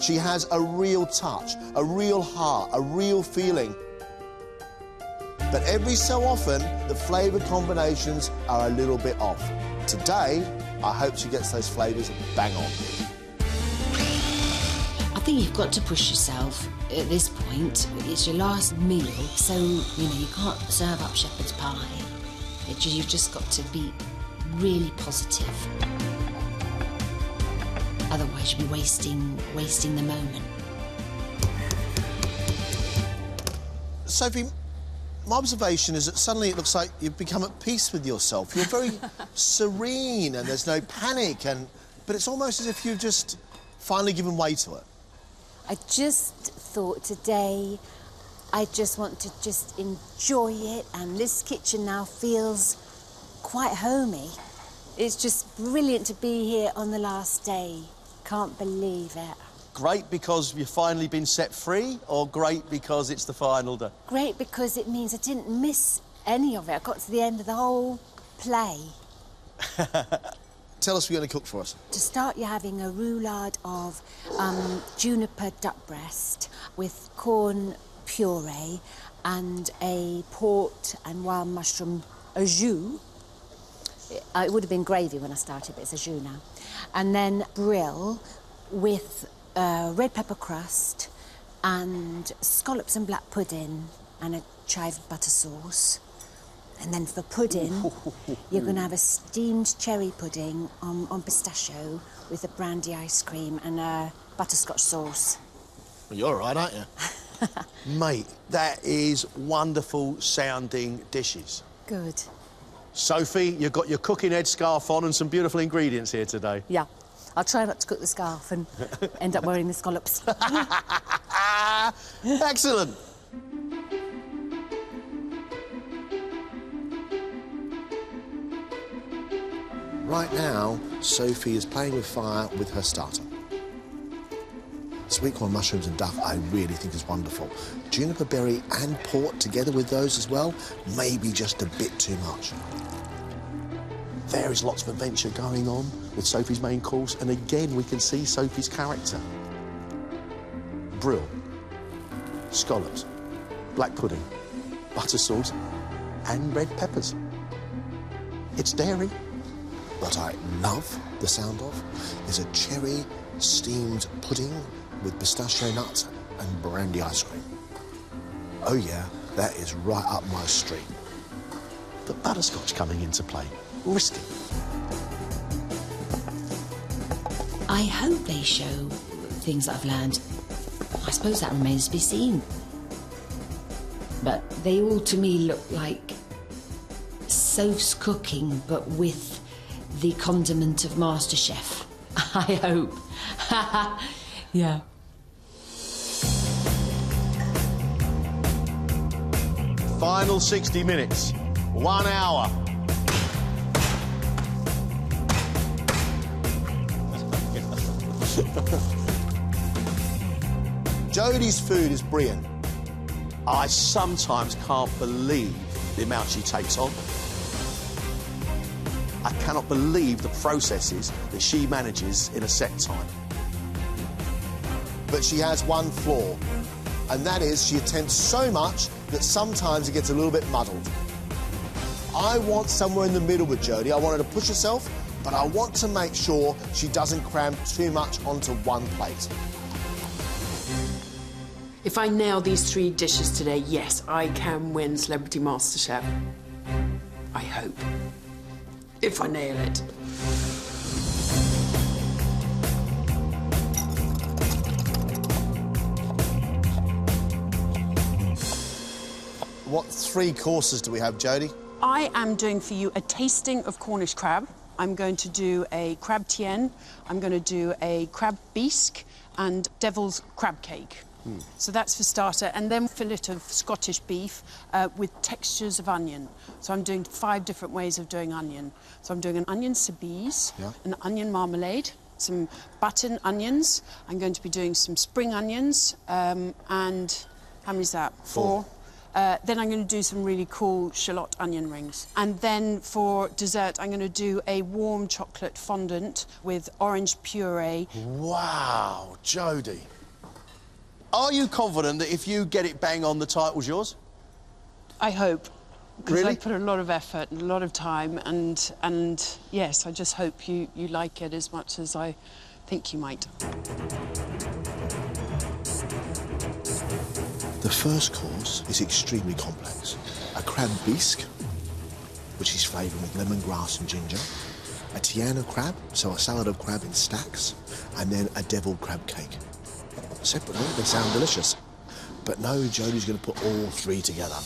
She has a real touch, a real heart, a real feeling. But every so often, the flavour combinations are a little bit off. Today, I hope she gets those flavours bang on. I think you've got to push yourself at this point. It's your last meal, so, you know, you can't serve up shepherd's pie. You've just got to be really positive. Otherwise, you'll be wasting the moment. Sophie, my observation is that suddenly it looks like you've become at peace with yourself. You're very serene and there's no panic, but it's almost as if you've just finally given way to it. I just thought today I just want to just enjoy it, and this kitchen now feels quite homey. It's just brilliant to be here on the last day. Can't believe it. Great because you've finally been set free, or great because it's the final day? Great because it means I didn't miss any of it. I got to the end of the whole play. Tell us what you're going to cook for us. To start, you're having a roulade of juniper duck breast with corn puree and a port and wild mushroom au jus. It would have been gravy when I started, but it's a jus now. And then brill with red pepper crust and scallops and black pudding and a chive butter sauce. And then for pudding, you're going to have a steamed cherry pudding on pistachio with a brandy ice cream and a butterscotch sauce. Well, you're all right, aren't you? Mate, that is wonderful sounding dishes. Good. Sophie, you've got your cooking headscarf on and some beautiful ingredients here today. Yeah. I'll try not to cook the scarf and end up wearing the scallops. Excellent. Right now, Sophie is playing with fire with her starter. Sweet corn, mushrooms and duck, I really think is wonderful. Juniper berry and port together with those as well, maybe just a bit too much. There is lots of adventure going on with Sophie's main course, and again, we can see Sophie's character. Brill, scallops, black pudding, butter sauce, and red peppers. It's dairy. What I love the sound of is a cherry steamed pudding with pistachio nuts and brandy ice cream. Oh yeah, that is right up my street. The butterscotch coming into play. Risky. I hope they show things that I've learned. I suppose that remains to be seen. But they all, to me, look like Soph's cooking, but with the condiment of MasterChef. I hope. Yeah. Final 60 minutes. 1 hour. Jodie's food is brilliant. I sometimes can't believe the amount she takes on. I cannot believe the processes that she manages in a set time. But she has one flaw, and that is she attempts so much that sometimes it gets a little bit muddled. I want somewhere in the middle with Jodie. I want her to push herself, but I want to make sure she doesn't cram too much onto one plate. If I nail these 3 dishes today, yes, I can win Celebrity MasterChef. I hope. If I nail it. What 3 courses do we have, Jodie? I am doing for you a tasting of Cornish crab. I'm going to do a crab tienne, I'm going to do a crab bisque and devil's crab cake. So that's for starter, and then fillet of Scottish beef with textures of onion. So I'm doing 5 different ways of doing onion. So I'm doing an onion cerise, an onion marmalade, some button onions. I'm going to be doing some spring onions, and how many is that? 4. Then I'm going to do some really cool shallot onion rings. And then for dessert, I'm going to do a warm chocolate fondant with orange puree. Wow, Jodie. Are you confident that if you get it bang on, the title's yours? I hope. Because Really? I put a lot of effort and a lot of time, and yes, I just hope you like it as much as I think you might. The first course is extremely complex. A crab bisque, which is flavoured with lemongrass and ginger. A Tiana crab, so a salad of crab in stacks, and then a deviled crab cake. Separately, they sound delicious. But no, Jodie's going to put all three together.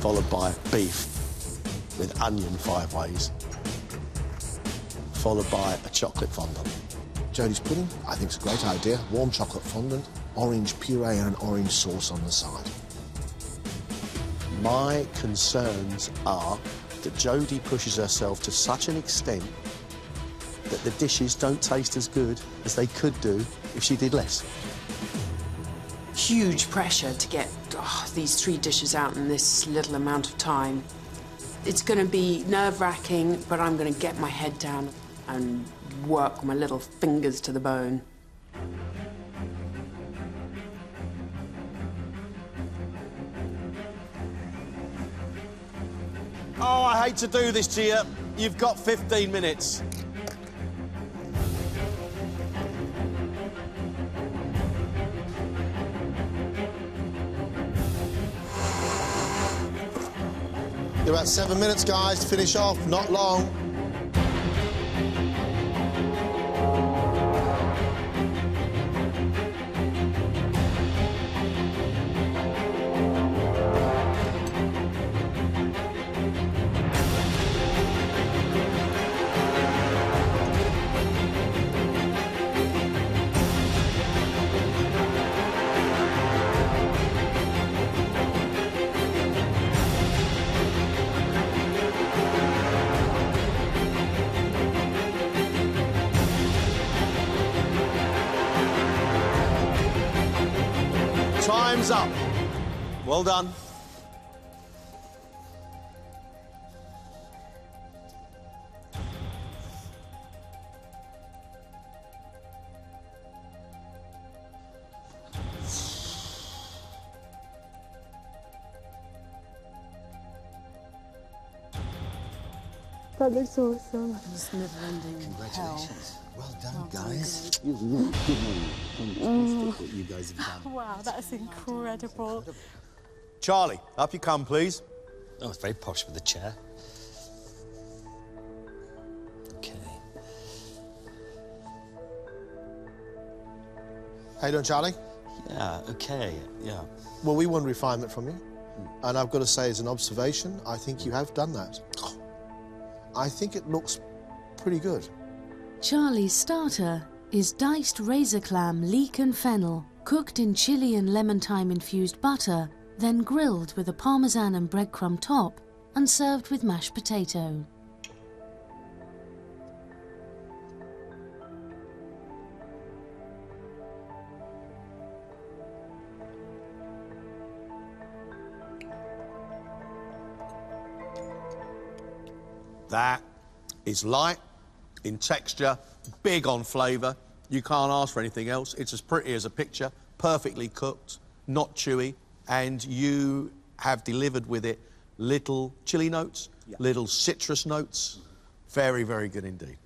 Followed by beef with onion 5 ways. Followed by a chocolate fondant. Jodie's pudding, I think it's a great idea. Warm chocolate fondant, orange puree and an orange sauce on the side. My concerns are that Jodie pushes herself to such an extent that the dishes don't taste as good as they could do if she did less. Huge pressure to get these 3 dishes out in this little amount of time. It's going to be nerve-wracking, but I'm going to get my head down and work my little fingers to the bone. Oh, I hate to do this to you. You've got 15 minutes. You're about 7 minutes, guys, to finish off. Not long. Time's up. Well done. That looks awesome. This never-ending Congratulations. Well done, guys. You've really given me what you guys have done. Wow, that's incredible. Charlie, up you come, please. Oh, it's very posh with the chair. Okay. How you doing, Charlie? Yeah, okay, yeah. Well, we want refinement from you. And I've got to say, as an observation, I think you have done that. I think it looks pretty good. Charlie's starter is diced razor clam, leek and fennel, cooked in chili and lemon thyme infused butter, then grilled with a parmesan and breadcrumb top and served with mashed potato. That is light in texture, big on flavour. You can't ask for anything else. It's as pretty as a picture, perfectly cooked, not chewy, and you have delivered with it little chili notes, little citrus notes. Very, very good indeed.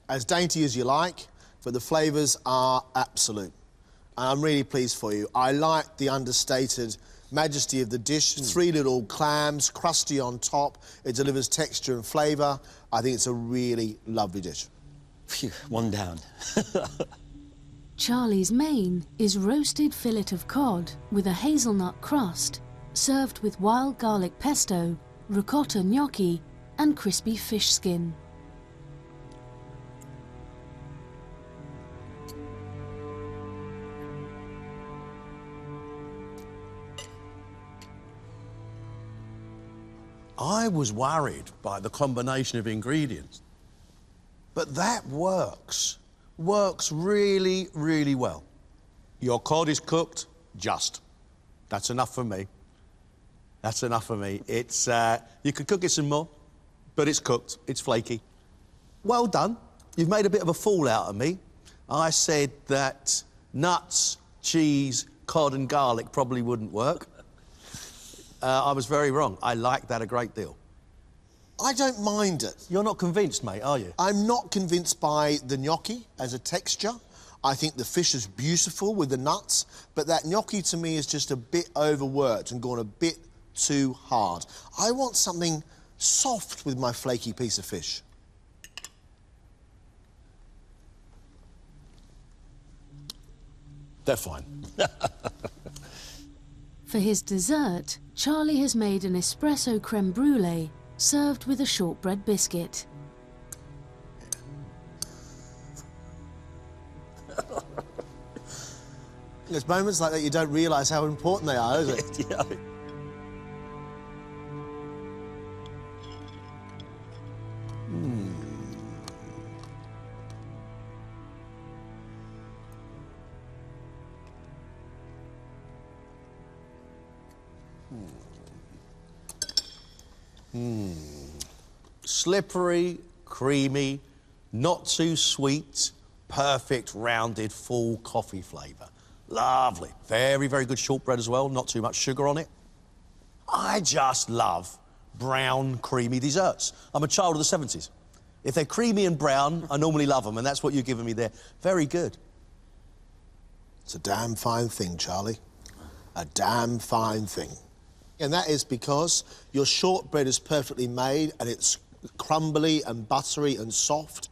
As dainty as you like, but the flavours are absolute. And I'm really pleased for you. I like the understated majesty of the dish. 3 little clams, crusty on top. It delivers texture and flavour. I think it's a really lovely dish. Phew, one down. Charlie's main is roasted fillet of cod with a hazelnut crust, served with wild garlic pesto, ricotta gnocchi and crispy fish skin. I was worried by the combination of ingredients, but that works really, really well. Your cod is cooked just. That's enough for me. That's enough for me. It's, you could cook it some more, but it's cooked, it's flaky. Well done. You've made a bit of a fool out of me. I said that nuts, cheese, cod and garlic probably wouldn't work. I was very wrong. I like that a great deal. I don't mind it. You're not convinced, mate, are you? I'm not convinced by the gnocchi as a texture. I think the fish is beautiful with the nuts, but that gnocchi to me is just a bit overworked and gone a bit too hard. I want something soft with my flaky piece of fish. They're fine. For his dessert, Charlie has made an espresso creme brulee served with a shortbread biscuit. There's moments like that you don't realise how important they are, is it? Yeah. Slippery, creamy, not too sweet, perfect, rounded, full coffee flavour. Lovely. Very, very good shortbread as well, not too much sugar on it. I just love brown, creamy desserts. I'm a child of the 70s. If they're creamy and brown, I normally love them, and that's what you're giving me there. Very good. It's a damn fine thing, Charlie. A damn fine thing. And that is because your shortbread is perfectly made and it's crumbly and buttery and soft.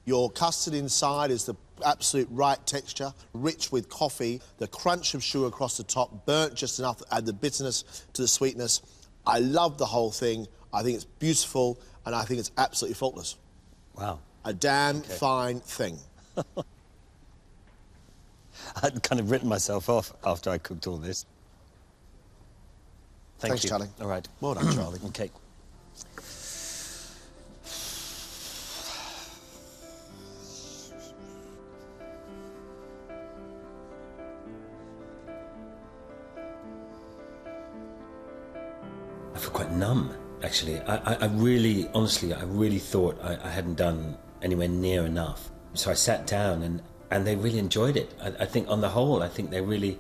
Your custard inside is the absolute right texture, rich with coffee, the crunch of sugar across the top, burnt just enough to add the bitterness to the sweetness. I love the whole thing. I think it's beautiful and I think it's absolutely faultless. Wow. A damn fine thing. I'd kind of written myself off after I cooked all this. Thanks, you. Charlie. All right. Well done, Charlie. OK. I feel quite numb, actually. I really, honestly, I really thought I hadn't done anywhere near enough. So I sat down and they really enjoyed it. I think on the whole, I think they really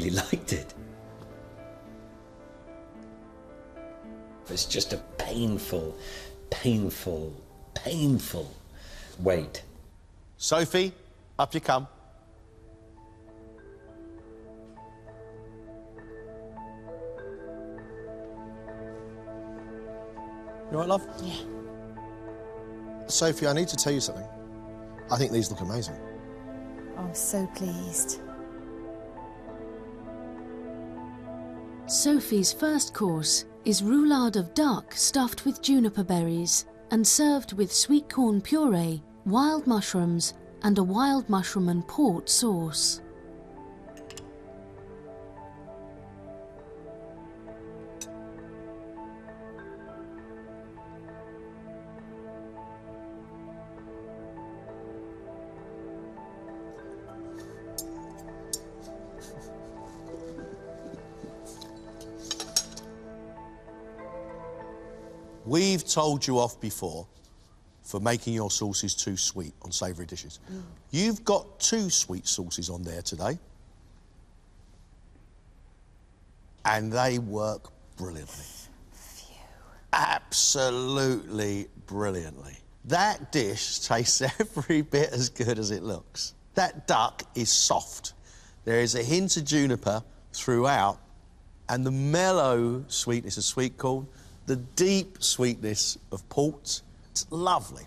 liked it. It's just a painful, painful, painful wait. Sophie, up you come. You all right, love? Yeah. Sophie, I need to tell you something. I think these look amazing. I'm so pleased. Sophie's first course is roulade of duck stuffed with juniper berries and served with sweet corn puree, wild mushrooms and a wild mushroom and port sauce. We've told you off before for making your sauces too sweet on savoury dishes. You've got 2 sweet sauces on there today. And they work brilliantly. Absolutely brilliantly. That dish tastes every bit as good as it looks. That duck is soft. There is a hint of juniper throughout, and the mellow sweetness of sweet corn, the deep sweetness of port. It's lovely.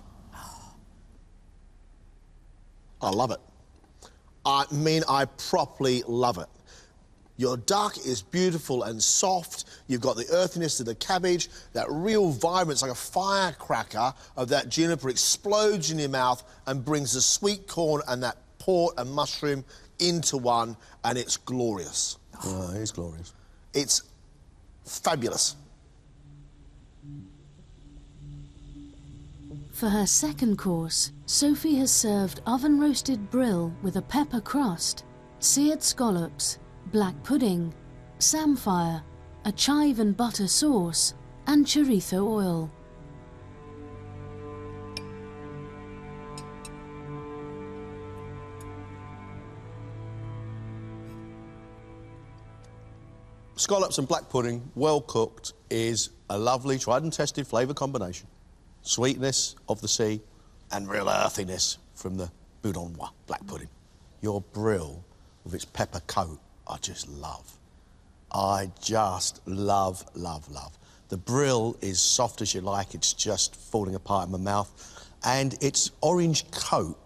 I love it. I mean, I properly love it. Your duck is beautiful and soft. You've got the earthiness of the cabbage, that real vibrance, like a firecracker of that juniper explodes in your mouth and brings the sweet corn and that port and mushroom into one, and it's glorious. Oh, it is glorious. It's fabulous. For her second course, Sophie has served oven-roasted brill with a pepper crust, seared scallops, black pudding, samphire, a chive and butter sauce, and chorizo oil. Scallops and black pudding, well cooked, is a lovely, tried and tested flavour combination. Sweetness of the sea and real earthiness from the boudin noir, black pudding. Your brill with its pepper coat, I just love. I just love, love, love. The brill is soft as you like, it's just falling apart in my mouth. And its orange coat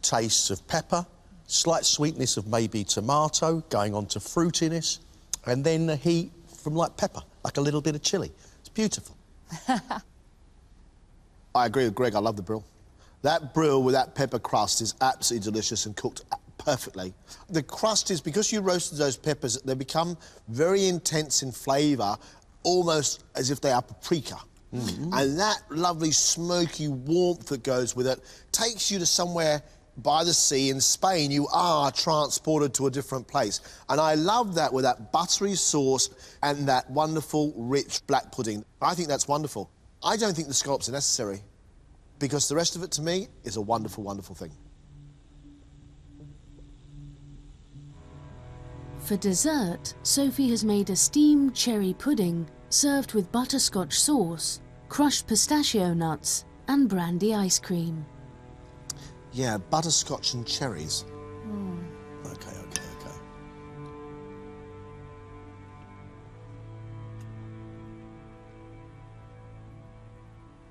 tastes of pepper, slight sweetness of maybe tomato, going on to fruitiness, and then the heat from like pepper, like a little bit of chilli. It's beautiful. I agree with Greg, I love the brill. That brill with that pepper crust is absolutely delicious and cooked perfectly. The crust is, because you roasted those peppers, they become very intense in flavour, almost as if they are paprika. And that lovely smoky warmth that goes with it takes you to somewhere by the sea in Spain. You are transported to a different place. And I love that with that buttery sauce and that wonderful, rich black pudding. I think that's wonderful. I don't think the scallops are necessary, because the rest of it, to me, is a wonderful, wonderful thing. For dessert, Sophie has made a steamed cherry pudding served with butterscotch sauce, crushed pistachio nuts and brandy ice cream. Yeah, butterscotch and cherries. OK.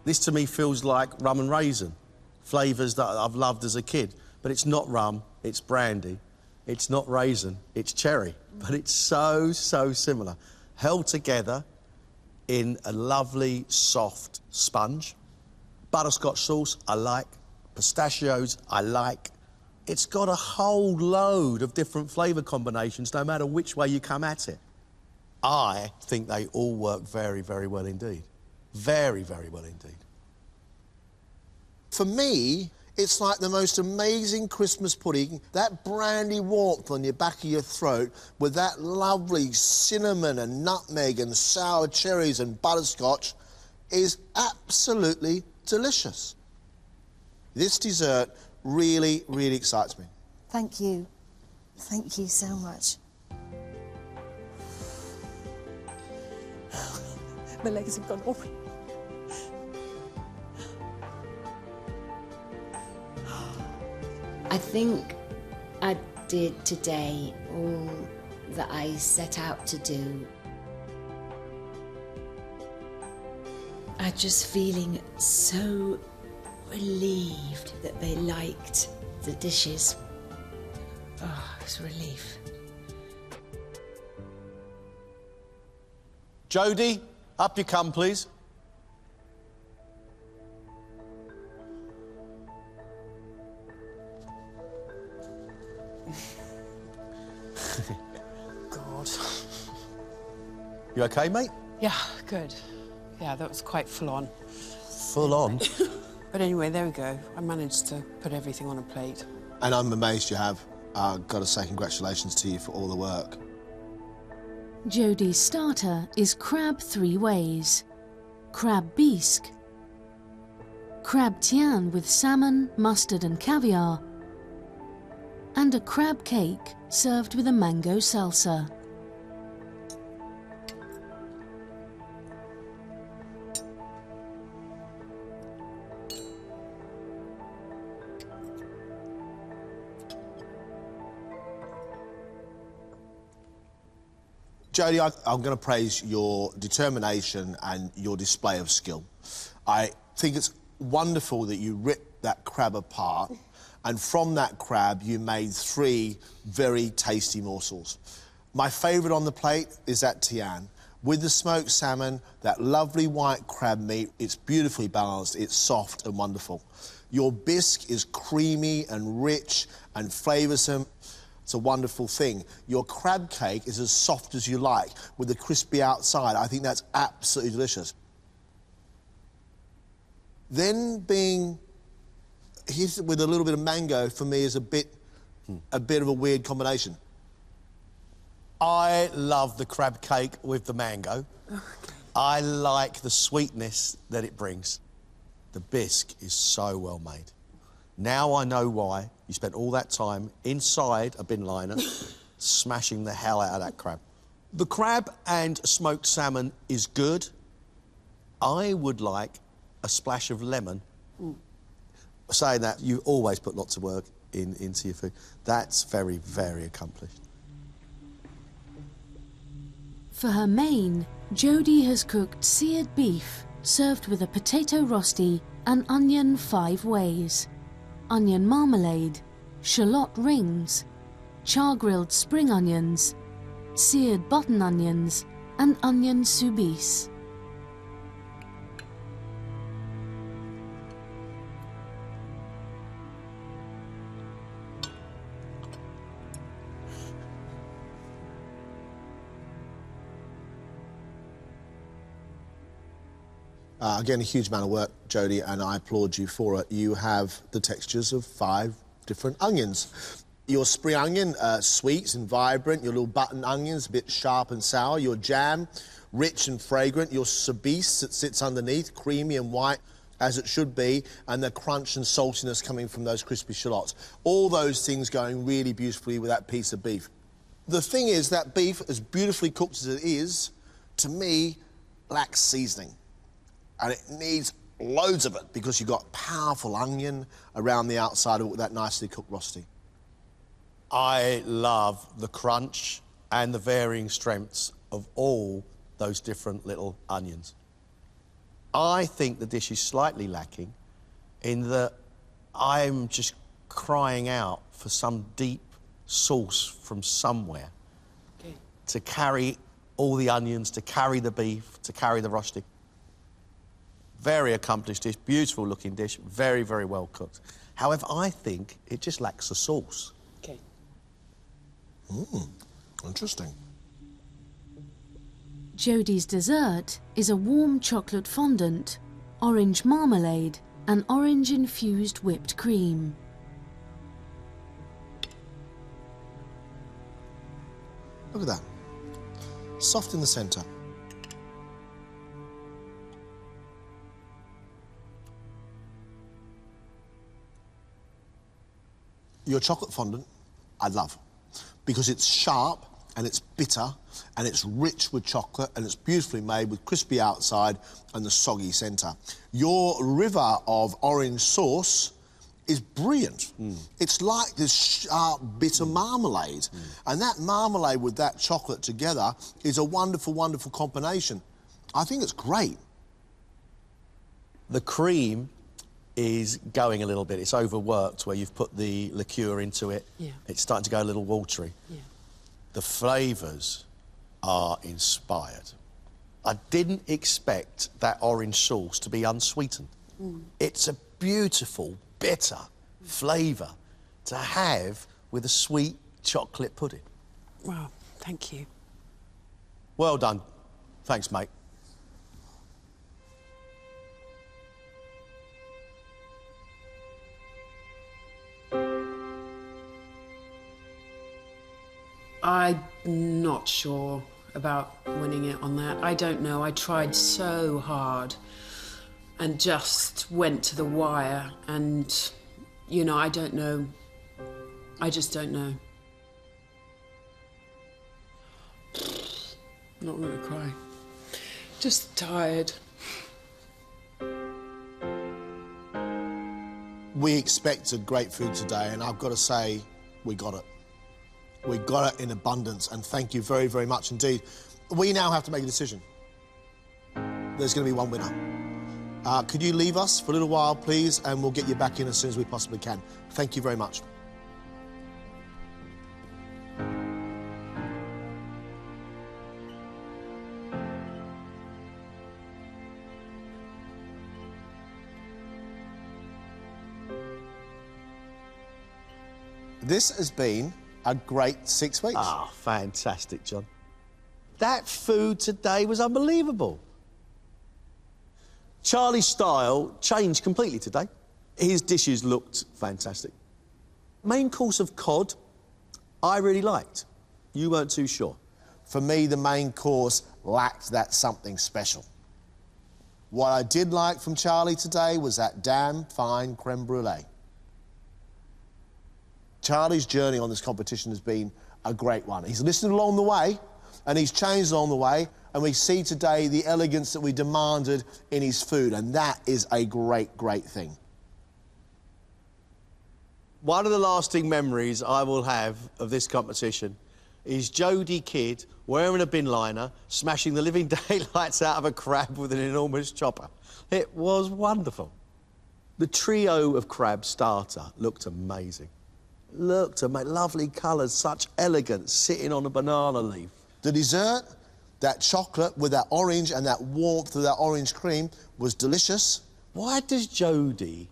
This, to me, feels like rum and raisin, flavours that I've loved as a kid. But it's not rum, it's brandy. It's not raisin, it's cherry. But it's so, so similar. Held together in a lovely, soft sponge. Butterscotch sauce, I like. Pistachios, I like. It's got a whole load of different flavour combinations, no matter which way you come at it. I think they all work very, very well indeed. Very, very well indeed. For me, it's like the most amazing Christmas pudding. That brandy warmth on your back of your throat with that lovely cinnamon and nutmeg and sour cherries and butterscotch is absolutely delicious. This dessert really, really excites me. Thank you. Thank you so much. My legs have gone off. I think I did today all that I set out to do. I'm just feeling so relieved that they liked the dishes. Oh, it was a relief. Jodie, up you come, please. God. You OK, mate? Yeah, good. Yeah, that was quite full on. Full on? But anyway, there we go. I managed to put everything on a plate. And I'm amazed you have. I've got to say congratulations to you for all the work. Jodie's starter is crab 3 ways. Crab bisque, crab tian with salmon, mustard and caviar, and a crab cake served with a mango salsa. Jodie, I'm going to praise your determination and your display of skill. I think it's wonderful that you ripped that crab apart, and from that crab you made 3 very tasty morsels. My favourite on the plate is that tian. With the smoked salmon, that lovely white crab meat, it's beautifully balanced, it's soft and wonderful. Your bisque is creamy and rich and flavoursome. It's a wonderful thing. Your crab cake is as soft as you like, with the crispy outside. I think that's absolutely delicious. Then being hit with a little bit of mango, for me, is a bit of a weird combination. I love the crab cake with the mango. Okay. I like the sweetness that it brings. The bisque is so well made. Now I know why you spent all that time inside a bin liner smashing the hell out of that crab. The crab and smoked salmon is good. I would like a splash of lemon. Saying that, you always put lots of work into your food. That's very, very accomplished. For her main, Jodie has cooked seared beef, served with a potato rosti and onion 5 ways, onion marmalade, shallot rings, char-grilled spring onions, seared button onions, and onion soubise. Again, a huge amount of work, Jodie, and I applaud you for it. You have the textures of 5 different onions. Your spring onion, sweet and vibrant. Your little button onions, a bit sharp and sour. Your jam, rich and fragrant. Your soubise that sits underneath, creamy and white, as it should be, and the crunch and saltiness coming from those crispy shallots. All those things going really beautifully with that piece of beef. The thing is, that beef, as beautifully cooked as it is, to me, lacks seasoning. And it needs loads of it because you've got powerful onion around the outside of it with that nicely cooked rosti. I love the crunch and the varying strengths of all those different little onions. I think the dish is slightly lacking in that I'm just crying out for some deep sauce from somewhere to carry all the onions, to carry the beef, to carry the rosti. Very accomplished dish, beautiful looking dish, very, very well cooked. However, I think it just lacks a sauce. Okay. Interesting. Jodie's dessert is a warm chocolate fondant, orange marmalade, and orange-infused whipped cream. Look at that. Soft in the centre. Your chocolate fondant, I love, because it's sharp and it's bitter and it's rich with chocolate and it's beautifully made with crispy outside and the soggy centre. Your river of orange sauce is brilliant. It's like this sharp, bitter marmalade. And that marmalade with that chocolate together is a wonderful, wonderful combination. I think it's great. The cream is going a little bit. It's overworked where you've put the liqueur into it. Yeah. It's starting to go a little watery. Yeah. The flavours are inspired. I didn't expect that orange sauce to be unsweetened. It's a beautiful, bitter flavour to have with a sweet chocolate pudding. Wow, thank you. Well done. Thanks, mate. I'm not sure about winning it on that. I don't know. I tried so hard and just went to the wire and, you know, I don't know. I just don't know. Not gonna cry. Just tired. We expected great food today, and I've got to say, we got it. We got it in abundance, and thank you very, very much indeed. We now have to make a decision. There's going to be one winner. Could you leave us for a little while, please, and we'll get you back in as soon as we possibly can. Thank you very much. This has been a great 6 weeks. Ah, fantastic, John. That food today was unbelievable. Charlie's style changed completely today. His dishes looked fantastic. Main course of cod, I really liked. You weren't too sure. For me, the main course lacked that something special. What I did like from Charlie today was that damn fine creme brulee. Charlie's journey on this competition has been a great one. He's listened along the way, and he's changed along the way, and we see today the elegance that we demanded in his food, and that is a great, great thing. One of the lasting memories I will have of this competition is Jodie Kidd wearing a bin liner, smashing the living daylights out of a crab with an enormous chopper. It was wonderful. The trio of crab starter looked amazing. Lovely colours, such elegance, sitting on a banana leaf. The dessert, that chocolate with that orange and that warmth of that orange cream was delicious. Why does Jodie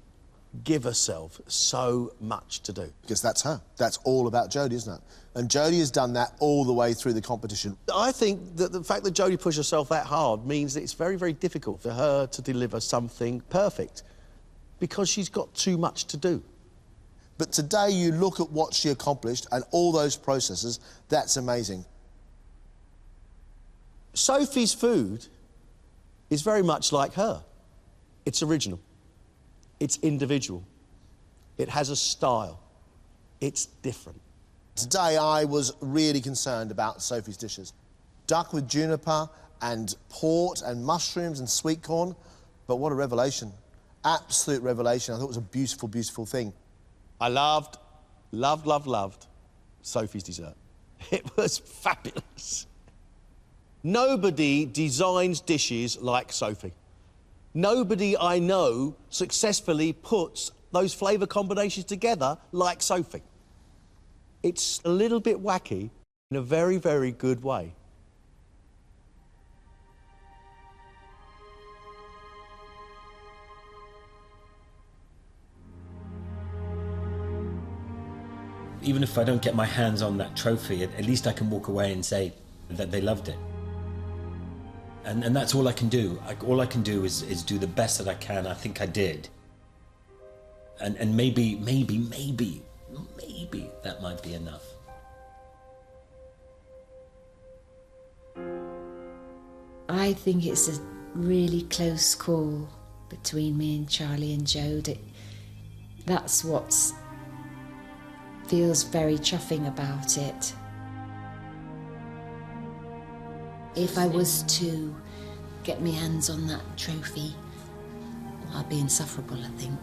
give herself so much to do? Because that's her. That's all about Jodie, isn't it? And Jodie has done that all the way through the competition. I think that the fact that Jodie pushed herself that hard means that it's very, very difficult for her to deliver something perfect because she's got too much to do. But today you look at what she accomplished and all those processes, that's amazing. Sophie's food is very much like her. It's original. It's individual. It has a style. It's different. Today I was really concerned about Sophie's dishes. Duck with juniper and port and mushrooms and sweet corn. But what a revelation. Absolute revelation. I thought it was a beautiful, beautiful thing. I loved Sophie's dessert. It was fabulous. Nobody designs dishes like Sophie. Nobody I know successfully puts those flavour combinations together like Sophie. It's a little bit wacky in a very, very good way. Even if I don't get my hands on that trophy, at least I can walk away and say that they loved it. And that's all I can do. All I can do is do the best that I can. I think I did. And maybe that might be enough. I think it's a really close call between me and Charlie and Jode. That's what feels very chuffing about it. If I was to get my hands on that trophy, I'd be insufferable, I think.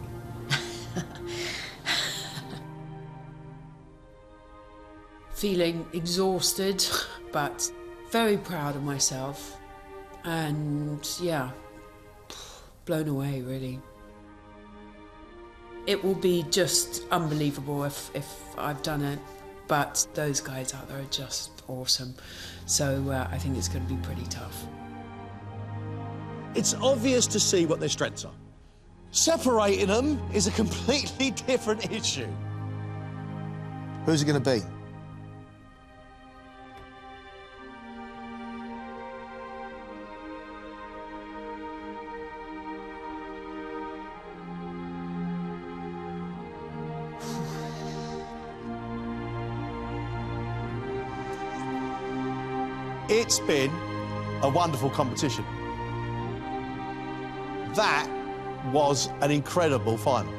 Feeling exhausted, but very proud of myself. And yeah, blown away, really. It will be just unbelievable if I've done it, but those guys out there are just awesome. So I think it's going to be pretty tough. It's obvious to see what their strengths are. Separating them is a completely different issue. Who's it going to be? It's been a wonderful competition. That was an incredible final.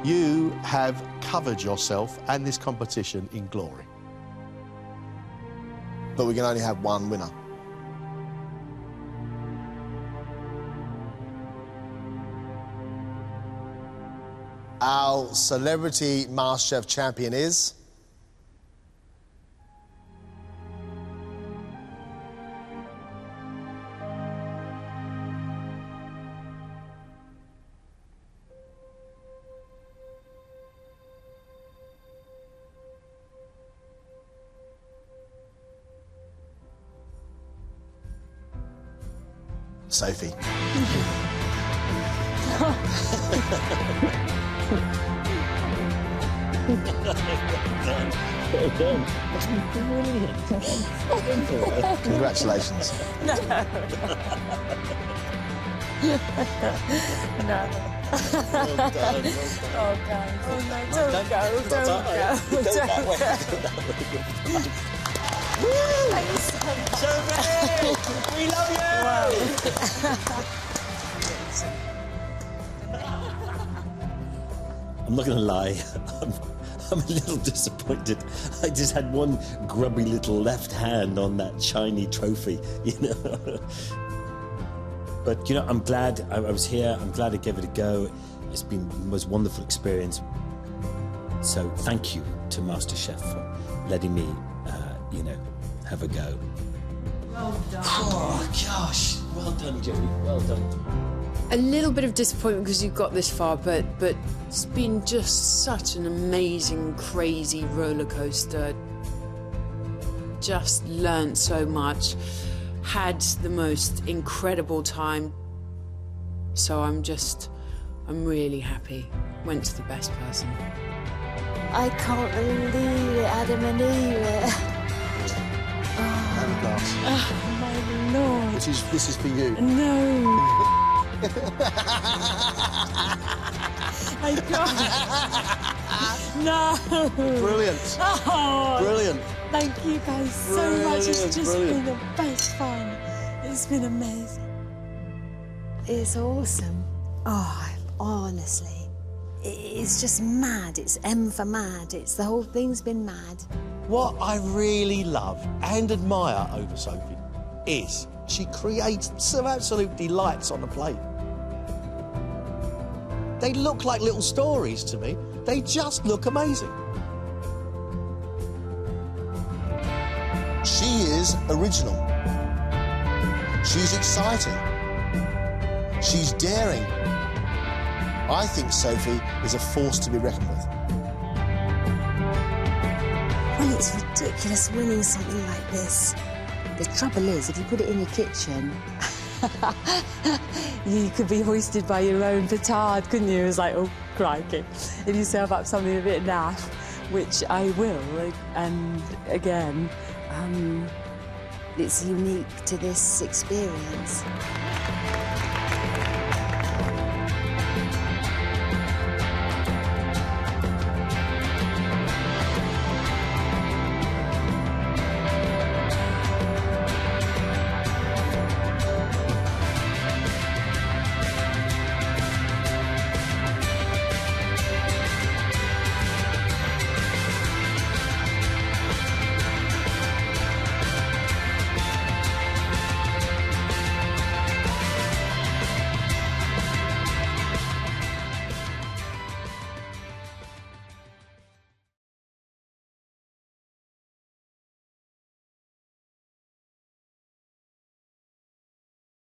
You have covered yourself and this competition in glory. But we can only have one winner. Our celebrity MasterChef champion is... Sophie. Congratulations. No. No. Well done. Oh, guys. Oh, no, don't go. Don't go. Thanks so much. We love you! I'm not going to lie. I'm a little disappointed. I just had one grubby little left hand on that shiny trophy, you know. But, you know, I'm glad I was here. I'm glad I gave it a go. It's been the most wonderful experience. So thank you to MasterChef for letting me, you know, have a go. Well done. Oh, gosh. Well done, Jodie. Well done. A little bit of disappointment because you got this far, but it's been just such an amazing, crazy roller coaster. Just learnt so much, had the most incredible time. So I'm really happy. Went to the best person. I can't believe it, Adam and Eve. Have a glass. Oh, my Lord. This is for you. No. I can't. No. Brilliant. Oh, Brilliant. Thank you guys so much. It's just been the best fun. It's been amazing. It's awesome. Oh, honestly. It's just mad. It's M for mad. The whole thing's been mad. What I really love and admire over Sophie is she creates some absolute delights on the plate. They look like little stories to me. They just look amazing. She is original. She's exciting. She's daring. I think Sophie is a force to be reckoned with. Well, it's ridiculous winning something like this. The trouble is, if you put it in your kitchen, you could be hoisted by your own petard, couldn't you? It's like, oh, crikey. If you serve up something a bit naff, which I will, and again, it's unique to this experience.